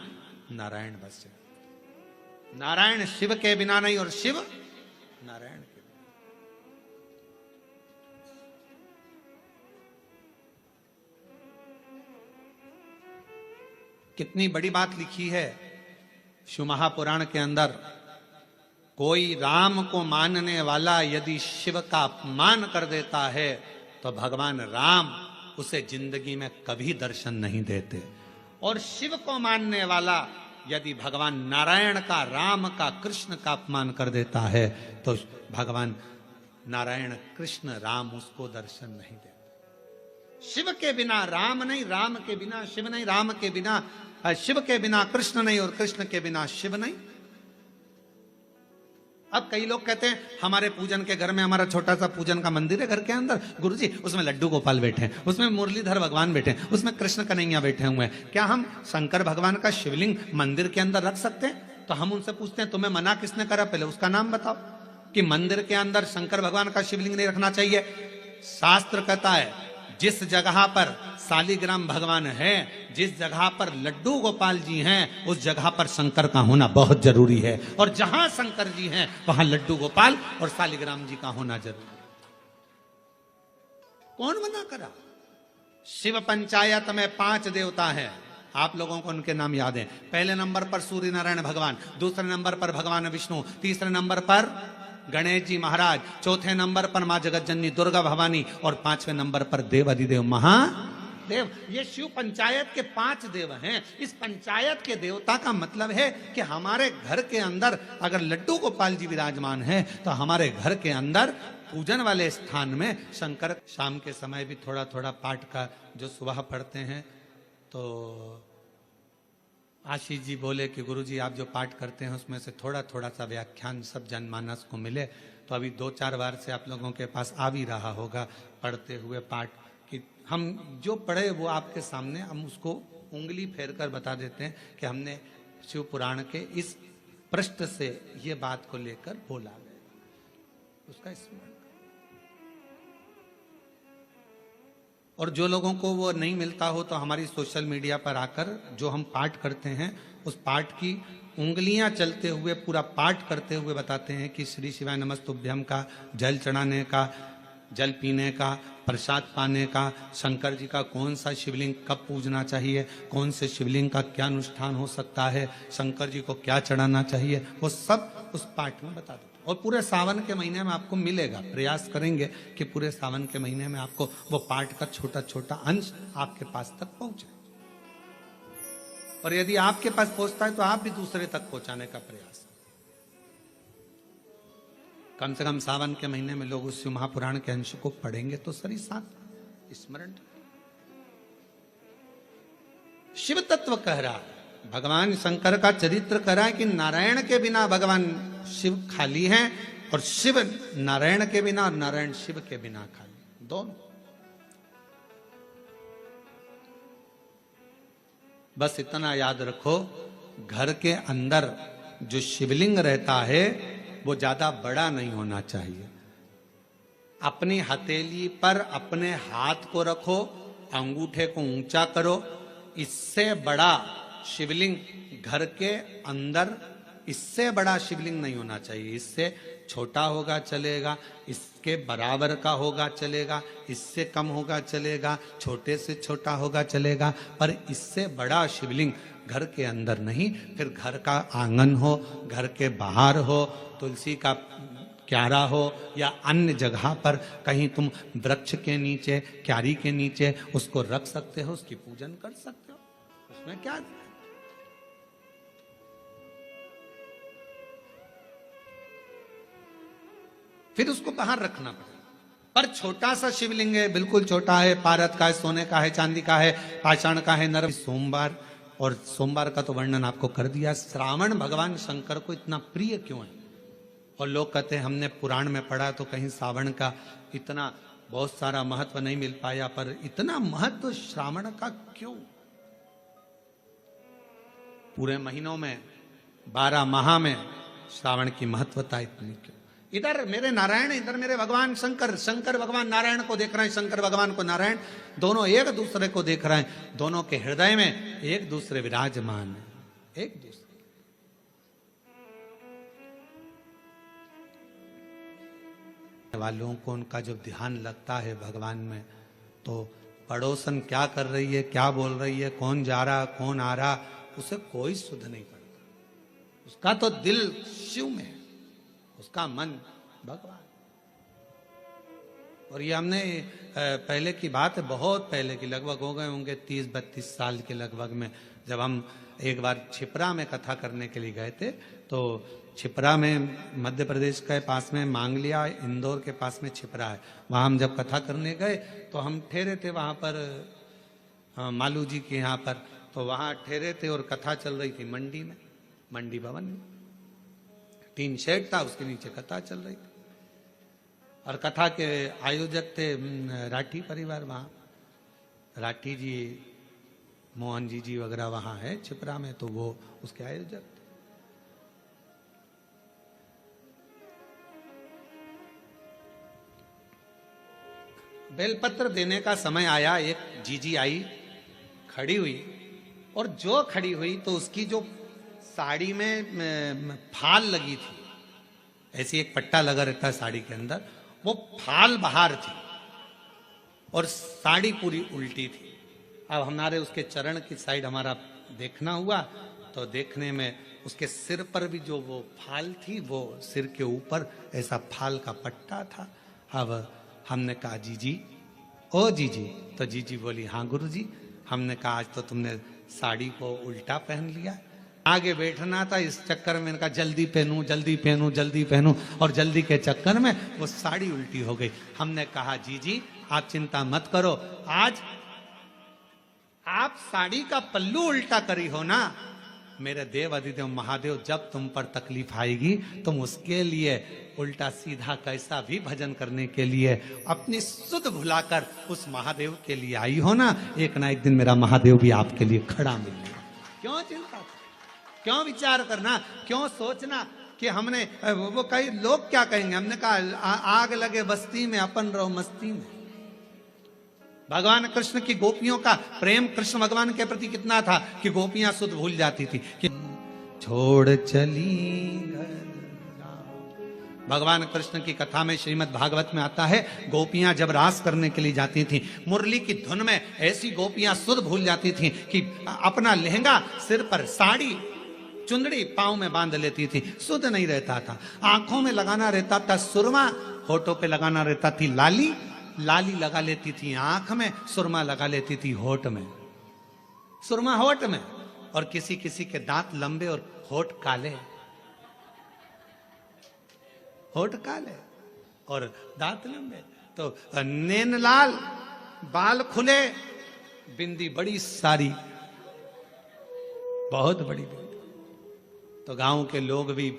Speaker 1: नारायण बसे। नारायण शिव के बिना नहीं और शिव नारायण के बिना। कितनी बड़ी बात लिखी है शिव महापुराण के अंदर। कोई राम को मानने वाला यदि शिव का अपमान कर देता है तो भगवान राम उसे जिंदगी में कभी दर्शन नहीं देते। और शिव को मानने वाला यदि भगवान नारायण का, राम का, कृष्ण का अपमान कर देता है तो भगवान नारायण, कृष्ण, राम उसको दर्शन नहीं देते। शिव के बिना राम नहीं, राम के बिना शिव नहीं, राम के बिना, शिव के बिना कृष्ण नहीं और कृष्ण के बिना शिव नहीं। अब कई लोग कहते हैं हमारे पूजन के घर में, हमारा छोटा सा पूजन का मंदिर है घर के अंदर, गुरुजी उसमें लड्डू गोपाल बैठे हैं, उसमें मुरलीधर भगवान बैठे हैं, उसमें कृष्ण कन्हैया बैठे हुए हैं, क्या हम शंकर भगवान का शिवलिंग मंदिर के अंदर रख सकते हैं? तो हम उनसे पूछते हैं तुम्हें मना किसने करा, पहले उसका नाम बताओ कि मंदिर के अंदर शंकर भगवान का शिवलिंग नहीं रखना चाहिए। शास्त्र कहता है जिस जगह पर शालिग्राम भगवान है, जिस जगह पर लड्डू गोपाल जी हैं, उस जगह पर शंकर का होना बहुत जरूरी है। और जहां शंकर जी हैं वहां लड्डू गोपाल और शालिग्राम जी का होना जरूरी है। कौन मना करा? शिव पंचायत में 5 देवता हैं, आप लोगों को उनके नाम याद हैं। पहले नंबर पर सूर्य नारायण भगवान, दूसरे नंबर पर भगवान विष्णु, तीसरे नंबर पर गणेश जी महाराज, चौथे नंबर पर मां जगत जननी दुर्गा भवानी और 5वें नंबर पर देव अधिदेव महादेव। ये शिव पंचायत के 5 देव हैं। इस पंचायत के देवता का मतलब है कि हमारे घर के अंदर अगर लड्डू गोपाल जी विराजमान है तो हमारे घर के अंदर पूजन वाले स्थान में शंकर। शाम के समय भी थोड़ा थोड़ा पाठ का जो सुबह पढ़ते हैं, तो आशीष जी बोले कि गुरुजी आप जो पाठ करते हैं उसमें से थोड़ा थोड़ा सा व्याख्यान सब जनमानस को मिले। तो अभी 2-4 बार से आप लोगों के पास आ भी रहा होगा पढ़ते हुए पाठ कि हम जो पढ़े वो आपके सामने हम उसको उंगली फेर कर बता देते हैं कि हमने शिव पुराण के इस पृष्ठ से ये बात को लेकर बोला गया, उसका स्मरण। और जो लोगों को वो नहीं मिलता हो तो हमारी सोशल मीडिया पर आकर जो हम पाठ करते हैं उस पाठ की उंगलियां चलते हुए पूरा पाठ करते हुए बताते हैं कि श्री शिवाय नमस्तुभ्यम का जल चढ़ाने का, जल पीने का, प्रसाद पाने का, शंकर जी का कौन सा शिवलिंग कब पूजना चाहिए, कौन से शिवलिंग का क्या अनुष्ठान हो सकता है, शंकर जी को क्या चढ़ाना चाहिए, वो सब उस पाठ में बता देते। और पूरे सावन के महीने में आपको मिलेगा। प्रयास करेंगे कि पूरे सावन के महीने में आपको वो पाठ का छोटा छोटा अंश आपके पास तक पहुंचे। और यदि आपके पास पहुंचता है तो आप भी दूसरे तक पहुंचाने का प्रयास। कम से कम सावन के महीने में लोग उस महापुराण के अंश को पढ़ेंगे तो सही साथ स्मरण। शिव तत्व कह रहा है, भगवान शंकर का चरित्र कह रहा है कि नारायण के बिना भगवान शिव खाली हैं और शिव नारायण के बिना और नारायण शिव के बिना खाली, दोनों। बस इतना याद रखो, घर के अंदर जो शिवलिंग रहता है वो ज्यादा बड़ा नहीं होना चाहिए। अपनी हथेली पर अपने हाथ को रखो, अंगूठे को ऊंचा करो। इससे बड़ा शिवलिंग घर के अंदर, इससे बड़ा शिवलिंग नहीं होना चाहिए। इससे छोटा होगा चलेगा, इसके बराबर का होगा चलेगा, इससे कम होगा चलेगा, छोटे से छोटा होगा चलेगा, पर इससे बड़ा शिवलिंग घर के अंदर नहीं। फिर घर का आंगन हो, घर के बाहर हो, तुलसी का क्यारा हो या अन्य जगह पर कहीं तुम वृक्ष के नीचे, क्यारी के नीचे उसको रख सकते हो, उसकी पूजन कर सकते हो, उसमें क्या। फिर उसको बाहर रखना पड़ेगा। पर छोटा सा शिवलिंग है, बिल्कुल छोटा है, पारद का है, सोने का है, चांदी का है, पाषाण का है, नर। सोमवार, और सोमवार का तो वर्णन आपको कर दिया। श्रावण भगवान शंकर को इतना प्रिय क्यों है? और लोग कहते हैं हमने पुराण में पढ़ा तो कहीं श्रावण का इतना बहुत सारा महत्व नहीं मिल पाया, पर इतना महत्व श्रावण का क्यों? पूरे महीनों में 12 माह में श्रावण की महत्वता इतनी क्यों? इधर मेरे नारायण, इधर मेरे भगवान शंकर, शंकर भगवान नारायण को देख रहे हैं, शंकर भगवान को नारायण, दोनों एक दूसरे को देख रहे हैं, दोनों के हृदय में एक दूसरे विराजमान है, एक दूसरे। वालों को उनका जब ध्यान लगता है भगवान में, तो पड़ोसन क्या कर रही है, क्या बोल रही है, कौन जा रहा, कौन आ रहा, उसे कोई सुध नहीं पड़ता। उसका तो दिल शिव में है, उसका मन भगवान। और ये हमने पहले की बात है, बहुत पहले की, लगभग हो गए होंगे 30-32 साल के लगभग में, जब हम एक बार छिपरा में कथा करने के लिए गए थे। तो छिपरा में मध्य प्रदेश के पास में मांगलिया, इंदौर के पास में छिपरा है, वहाँ हम जब कथा करने गए तो हम ठहरे थे वहाँ पर मालू जी के यहाँ पर, तो वहाँ ठहरे थे और कथा चल रही थी मंडी में, मंडी भवन में। 3 शेड था, उसके नीचे कथा चल रही थी और कथा के आयोजक थे राठी परिवार। वहाँ राठी जी, मोहन जी वगैरह वहाँ है छिपरा में, तो वो उसके आयोजक थे। बेलपत्र देने का समय आया, एक जीजी आई, खड़ी हुई, और जो खड़ी हुई तो उसकी जो साड़ी में फाल लगी थी, ऐसी एक पट्टा लगा रहता है साड़ी के अंदर, वो फाल बाहर थी और साड़ी पूरी उल्टी थी। अब हमारे उसके चरण की साइड हमारा देखना हुआ, तो देखने में उसके सिर पर भी जो वो फाल थी, वो सिर के ऊपर ऐसा फाल का पट्टा था। अब हमने कहा जीजी, ओ जीजी, तो जीजी बोली हाँ गुरुजी। हमने कहा आज तो तुमने साड़ी को उल्टा पहन लिया, आगे बैठना था, इस चक्कर में इनका जल्दी पहनूं जल्दी पहनूं जल्दी पहनूं, और जल्दी के चक्कर में वो साड़ी उल्टी हो गई। हमने कहा जीजी आप चिंता मत करो, आज आप साड़ी का पल्लू उल्टा करी हो ना, मेरे देव अधिदेव महादेव जब तुम पर तकलीफ आएगी तुम उसके लिए उल्टा सीधा कैसा भी भजन करने के लिए अपनी सुध भुलाकर उस महादेव के लिए आई हो ना एक दिन मेरा महादेव भी आपके लिए खड़ा मिलेगा। क्यों चिंता, क्यों विचार करना, क्यों सोचना कि हमने वो कई लोग क्या कहेंगे। हमने कहा आग लगे बस्ती में अपन रहो मस्ती में। भगवान कृष्ण की गोपियों का प्रेम कृष्ण भगवान के प्रति कितना था कि गोपियां सुध भूल जाती थी कि छोड़ चली घर। भगवान कृष्ण की कथा में श्रीमद् भागवत में आता है, गोपियां जब रास करने के लिए जाती थी, मुरली की धुन में ऐसी गोपियां सुध भूल जाती थी कि अपना लहंगा सिर पर, साड़ी चुंदड़ी पांव में बांध लेती थी, सुध नहीं रहता था। आंखों में लगाना रहता था सुरमा, होठों पे लगाना रहता थी लाली, लाली लगा लेती थी आंख में, सुरमा लगा लेती थी होठ में, सुरमा होठ में। और किसी किसी के दांत लंबे और होठ काले, होठ काले और दांत लंबे, तो नैन लाल, बाल खुले, बिंदी बड़ी सारी, बहुत बड़ी बिंदी। तो गांव के लोग भी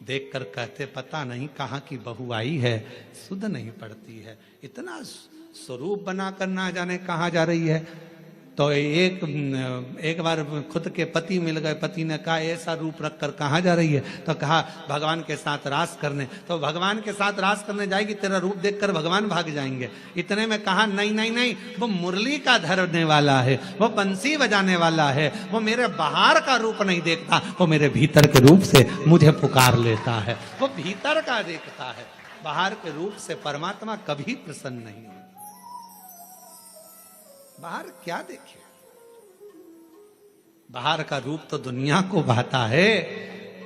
Speaker 1: देखकर कहते पता नहीं कहाँ की बहू आई है, सुध नहीं पड़ती है। इतना स्वरूप बनाकर ना जाने कहाँ जा रही है। तो एक बार खुद के पति मिल गए, पति ने कहा ऐसा रूप रखकर कहाँ जा रही है? तो कहा भगवान के साथ रास करने। तो भगवान के साथ रास करने जाएगी, तेरा रूप देखकर भगवान भाग जाएंगे। इतने में कहा नहीं नहीं नहीं, वो मुरली का धरने वाला है, वो बंसी बजाने वाला है, वो मेरे बाहर का रूप नहीं देखता, वो मेरे भीतर के रूप से मुझे पुकार लेता है। वो भीतर का देखता है, बाहर के रूप से परमात्मा कभी प्रसन्न नहीं है। बाहर क्या देखे? बाहर का रूप तो दुनिया को भाता है,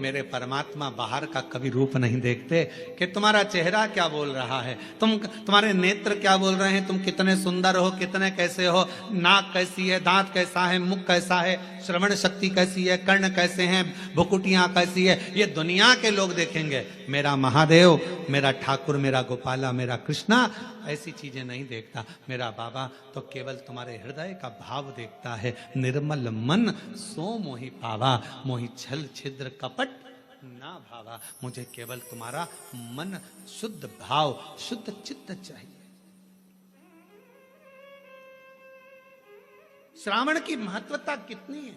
Speaker 1: मेरे परमात्मा बाहर का कभी रूप नहीं देखते कि तुम्हारा चेहरा क्या बोल रहा है, तुम्हारे नेत्र क्या बोल रहे हैं, तुम कितने सुंदर हो, कितने कैसे हो, नाक कैसी है, दांत कैसा है, मुख कैसा है, श्रवण शक्ति कैसी है, कर्ण कैसे हैं, भुकुटियां कैसी है, ये दुनिया के लोग देखेंगे। मेरा महादेव, मेरा ठाकुर, मेरा गोपाला, मेरा कृष्णा ऐसी चीजें नहीं देखता। मेरा बाबा तो केवल तुम्हारे हृदय का भाव देखता है। निर्मल मन सो मोहि पावा, मोहि छल छिद्र कपट ना भावा। मुझे केवल तुम्हारा मन शुद्ध भाव, शुद्ध चित्त चाहिए। श्रावण की महत्वता कितनी है?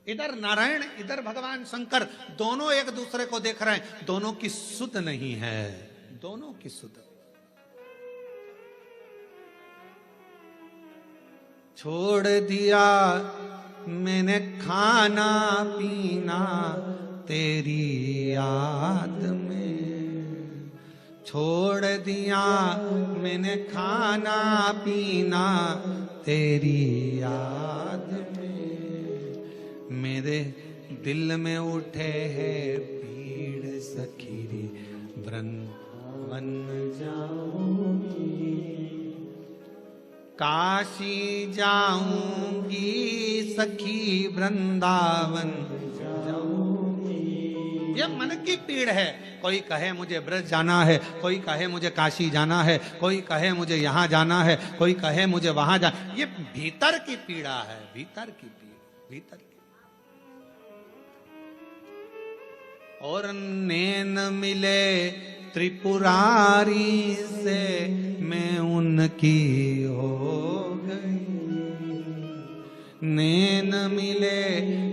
Speaker 1: इधर नारायण, इधर भगवान शंकर, दोनों एक दूसरे को देख रहे हैं, दोनों की सुध नहीं है, दोनों की सुध। छोड़ दिया मैंने खाना पीना तेरी याद में, छोड़ दिया मैंने खाना पीना तेरी याद में। मेरे दिल में उठे है पीड़ सखीरी, वृंदावन जाऊंगी, काशी जाऊंगी सखी, वृंदावन जाऊंगी। ये मन की पीड़ है। कोई कहे मुझे ब्रज जाना है, कोई कहे मुझे काशी जाना है, कोई कहे मुझे यहाँ जाना है, कोई कहे मुझे वहां जाना। ये भीतर की पीड़ा है, भीतर की पीड़ा, भीतर की। और नैन मिले त्रिपुरारी से, मैं उनकी हो गई। नैन मिले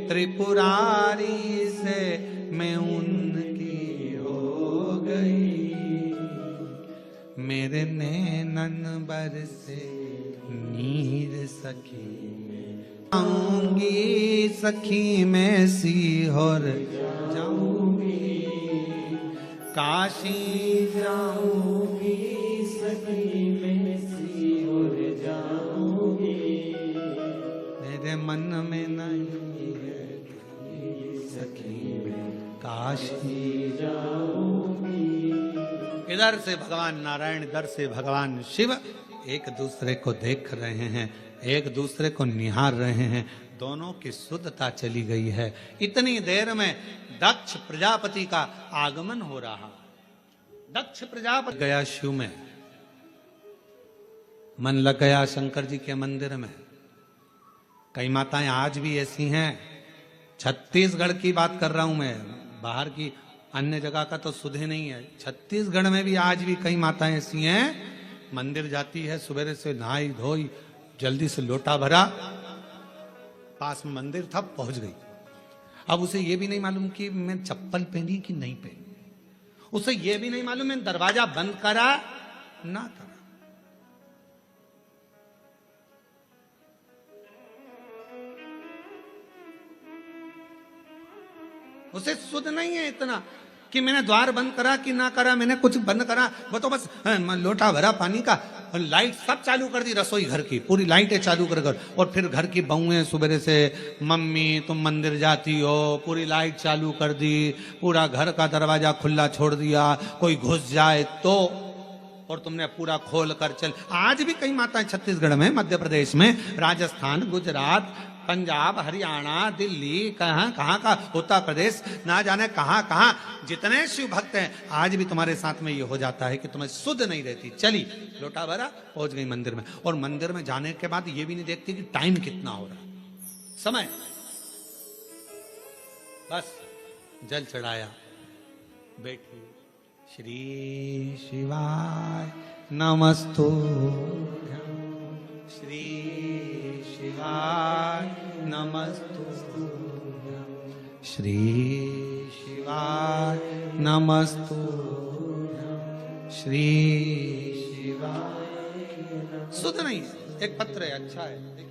Speaker 1: त्रिपुरारी से, मैं उनकी हो गई। मेरे नैनन बरसे नीर सखी में आऊंगी, सखी में सीहोर जाऊंगी, काशी जाऊंगी सखी में सीहोर जाऊंगी। मेरे मन में नहीं है सखी में काशी जाऊंगी। इधर से भगवान नारायण, इधर से भगवान शिव एक दूसरे को देख रहे हैं, एक दूसरे को निहार रहे हैं। दोनों की शुद्धता चली गई है। इतनी देर में दक्ष प्रजापति का आगमन हो रहा। दक्ष प्रजापति गया शिव में, मन लग गया शंकर जी के मंदिर में। कई माताएं आज भी ऐसी हैं, छत्तीसगढ़ की बात कर रहा हूं मैं, बाहर की अन्य जगह का तो सुधे नहीं है। छत्तीसगढ़ में भी आज भी कई माताएं ऐसी हैं, मंदिर जाती है, सुबह से नहाई धोई, जल्दी से लोटा भरा, पास में मंदिर था, पहुंच गई। अब उसे यह भी नहीं मालूम कि मैं चप्पल पहनी कि नहीं पहनी, उसे यह भी नहीं मालूम मैं दरवाजा बंद करा ना करा। उसे सुध नहीं है इतना कि मैंने द्वार बंद करा कि ना करा, मैंने कुछ बंद करा। वो तो बस लोटा भरा पानी का, लाइट सब चालू कर दी, रसोई घर की पूरी लाइटें चालू कर, और फिर घर की बहुएं सुबह से, मम्मी तुम मंदिर जाती हो, पूरी लाइट चालू कर दी, पूरा घर का दरवाजा खुला छोड़ दिया, कोई घुस जाए तो, और तुमने पूरा खोल कर चल। आज भी कई माताएं छत्तीसगढ़ में, मध्य प्रदेश में, राजस्थान, गुजरात, पंजाब, हरियाणा, दिल्ली, कहां कहां का, उत्तर प्रदेश, ना जाने कहां कहां जितने शिव भक्त हैं, आज भी तुम्हारे साथ में ये हो जाता है कि तुम्हें शुद्ध नहीं रहती। चली लोटा भरा, पहुंच गई मंदिर में, और मंदिर में जाने के बाद ये भी नहीं देखती कि टाइम कितना हो रहा, समय, बस जल चढ़ाया, बैठिए। श्री शिवाय नमस्तुभ्यं, श्री शिवाय नमस्तुभ्यं, श्री शिवाय नमस्तुभ्यं, श्री शिवाय। शुद्ध नहीं है, एक पत्र है, अच्छा है, देखिए।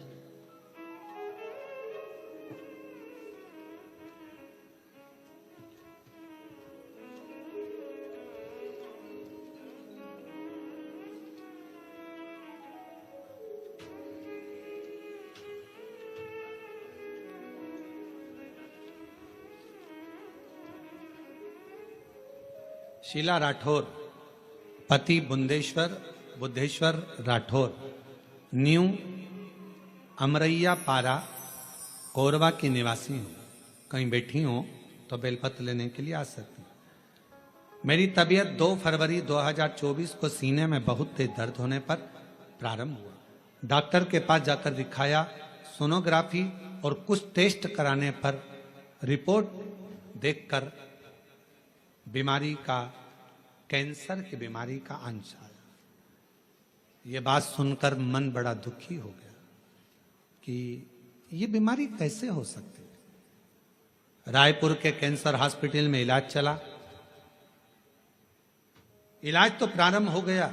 Speaker 1: शीला राठौर, पति बुद्धेश्वर राठौर, न्यू अमरैया पारा, कोरबा की निवासी हूँ। कहीं बैठी हो तो बेलपत्र लेने के लिए आ सकती हूँ। मेरी तबीयत 2 फरवरी 2024 को सीने में बहुत तेज दर्द होने पर प्रारंभ हुआ। डॉक्टर के पास जाकर दिखाया, सोनोग्राफी और कुछ टेस्ट कराने पर रिपोर्ट देखकर बीमारी का, कैंसर की बीमारी का अंश आया। ये बात सुनकर मन बड़ा दुखी हो गया कि ये बीमारी कैसे हो सकती है। रायपुर के कैंसर हॉस्पिटल में इलाज चला। इलाज तो प्रारंभ हो गया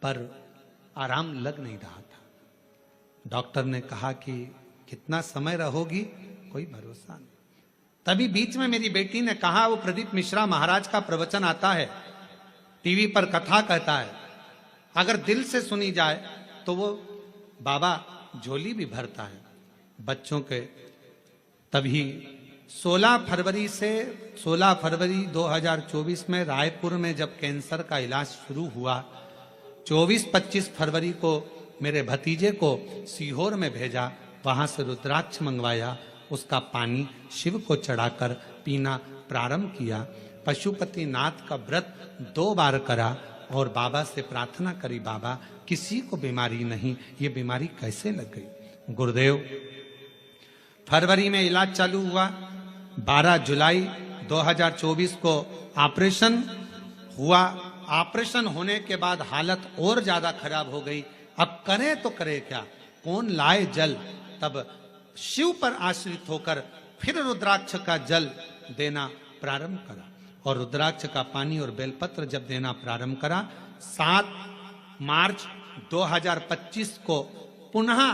Speaker 1: पर आराम लग नहीं रहा था। डॉक्टर ने कहा कि कितना समय रहोगी, कोई भरोसा नहीं। तभी बीच में मेरी बेटी ने कहा, वो प्रदीप मिश्रा महाराज का प्रवचन आता है, टीवी पर कथा कहता है, अगर दिल से सुनी जाए तो वो बाबा झोली भी भरता है बच्चों के। तभी 16 फरवरी 2024 में रायपुर में जब कैंसर का इलाज शुरू हुआ, 24-25 फरवरी को मेरे भतीजे को सीहोर में भेजा, वहां से रुद्राक्ष मंगवाया, उसका पानी शिव को चढ़ाकर पीना प्रारंभ किया। पशुपतिनाथ का व्रत 2 बार करा और बाबा से प्रार्थना करी, बाबा किसी को बीमारी नहीं, ये बीमारी कैसे लग गई। गुरुदेव, फरवरी में इलाज चालू हुआ। 12 जुलाई 2024 को ऑपरेशन हुआ। ऑपरेशन होने के बाद हालत और ज्यादा खराब हो गई। अब करें तो करे क्या, कौन लाए जल। तब शिव पर आश्रित होकर फिर रुद्राक्ष का जल देना प्रारंभ करा और रुद्राक्ष का पानी और बेलपत्र जब देना प्रारंभ करा, 7 मार्च 2025 को पुनः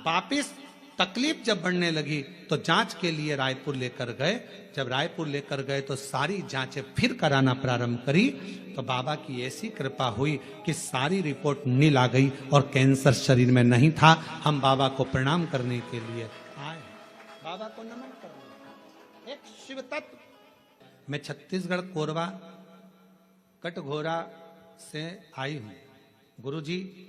Speaker 1: वापिस तकलीफ जब बढ़ने लगी तो जांच के लिए रायपुर लेकर गए। जब रायपुर लेकर गए तो सारी जांचें फिर कराना प्रारंभ करी तो बाबा की ऐसी कृपा हुई कि सारी रिपोर्ट नील आ गई और कैंसर शरीर में नहीं था। हम बाबा को प्रणाम करने के लिए आए, बाबा को नमन करने। एक शिव तत्व। मैं छत्तीसगढ़ कोरबा कटघोरा से आई हूं। गुरुजी,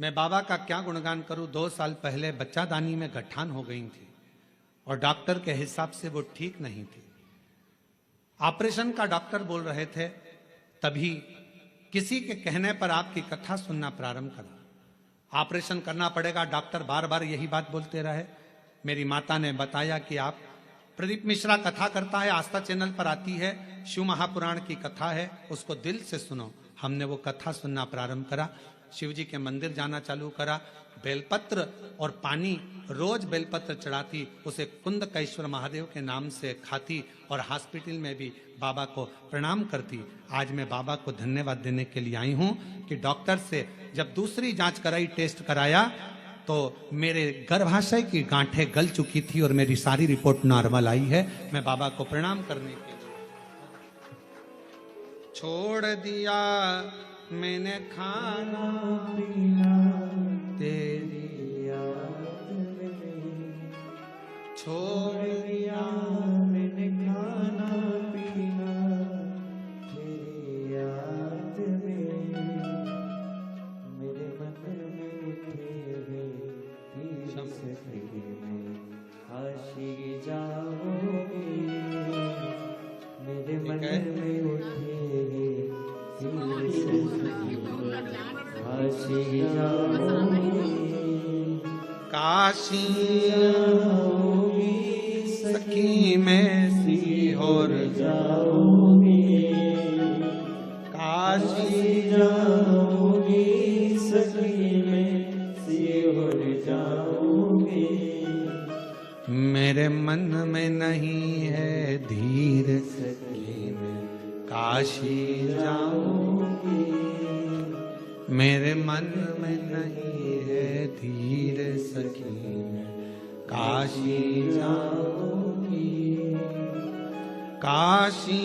Speaker 1: मैं बाबा का क्या गुणगान करूं। 2 साल पहले बच्चादानी में गठान हो गई थी और डॉक्टर के हिसाब से वो ठीक नहीं थी। ऑपरेशन का डॉक्टर बोल रहे थे, तभी किसी के कहने पर आपकी कथा सुनना प्रारंभ करा। ऑपरेशन करना पड़ेगा, डॉक्टर बार बार यही बात बोलते रहे। मेरी माता ने बताया कि आप प्रदीप मिश्रा कथा करता है, आस्था चैनल पर आती है, शिव महापुराण की कथा है, उसको दिल से सुनो। हमने वो कथा सुनना प्रारंभ करा, शिव जी के मंदिर जाना चालू करा, बेलपत्र और पानी रोज बेलपत्र चढ़ाती, उसे कुंदकेश्वर महादेव के नाम से खाती और हॉस्पिटल में भी बाबा को प्रणाम करती। आज मैं बाबा को धन्यवाद देने के लिए आई हूँ कि डॉक्टर से जब दूसरी जांच कराई, टेस्ट कराया, तो मेरे गर्भाशय की गांठें गल चुकी थी और मेरी सारी रिपोर्ट नॉर्मल आई है। मैं बाबा को प्रणाम करने के लिए छोड़ दिया मैंने खाना पीना तेरी याद में, छोड़ दिया मैंने खाना पीना तेरी याद में, मेरे मन में उठे में काशी जाओगे, मेरे मन में उठे काशी जाओगी, काशी जाओगी सखी में सी हो ओर
Speaker 2: जाऊंगी,
Speaker 1: काशी
Speaker 2: जाऊंगी सखी मैं सियोर जाऊंगी।
Speaker 1: मेरे मन में नहीं है धीर
Speaker 2: सखी मैं
Speaker 1: काशी जाऊंगी। मेरे मन में नहीं है धीर सखी मैं काशी जाऊंगी। काशी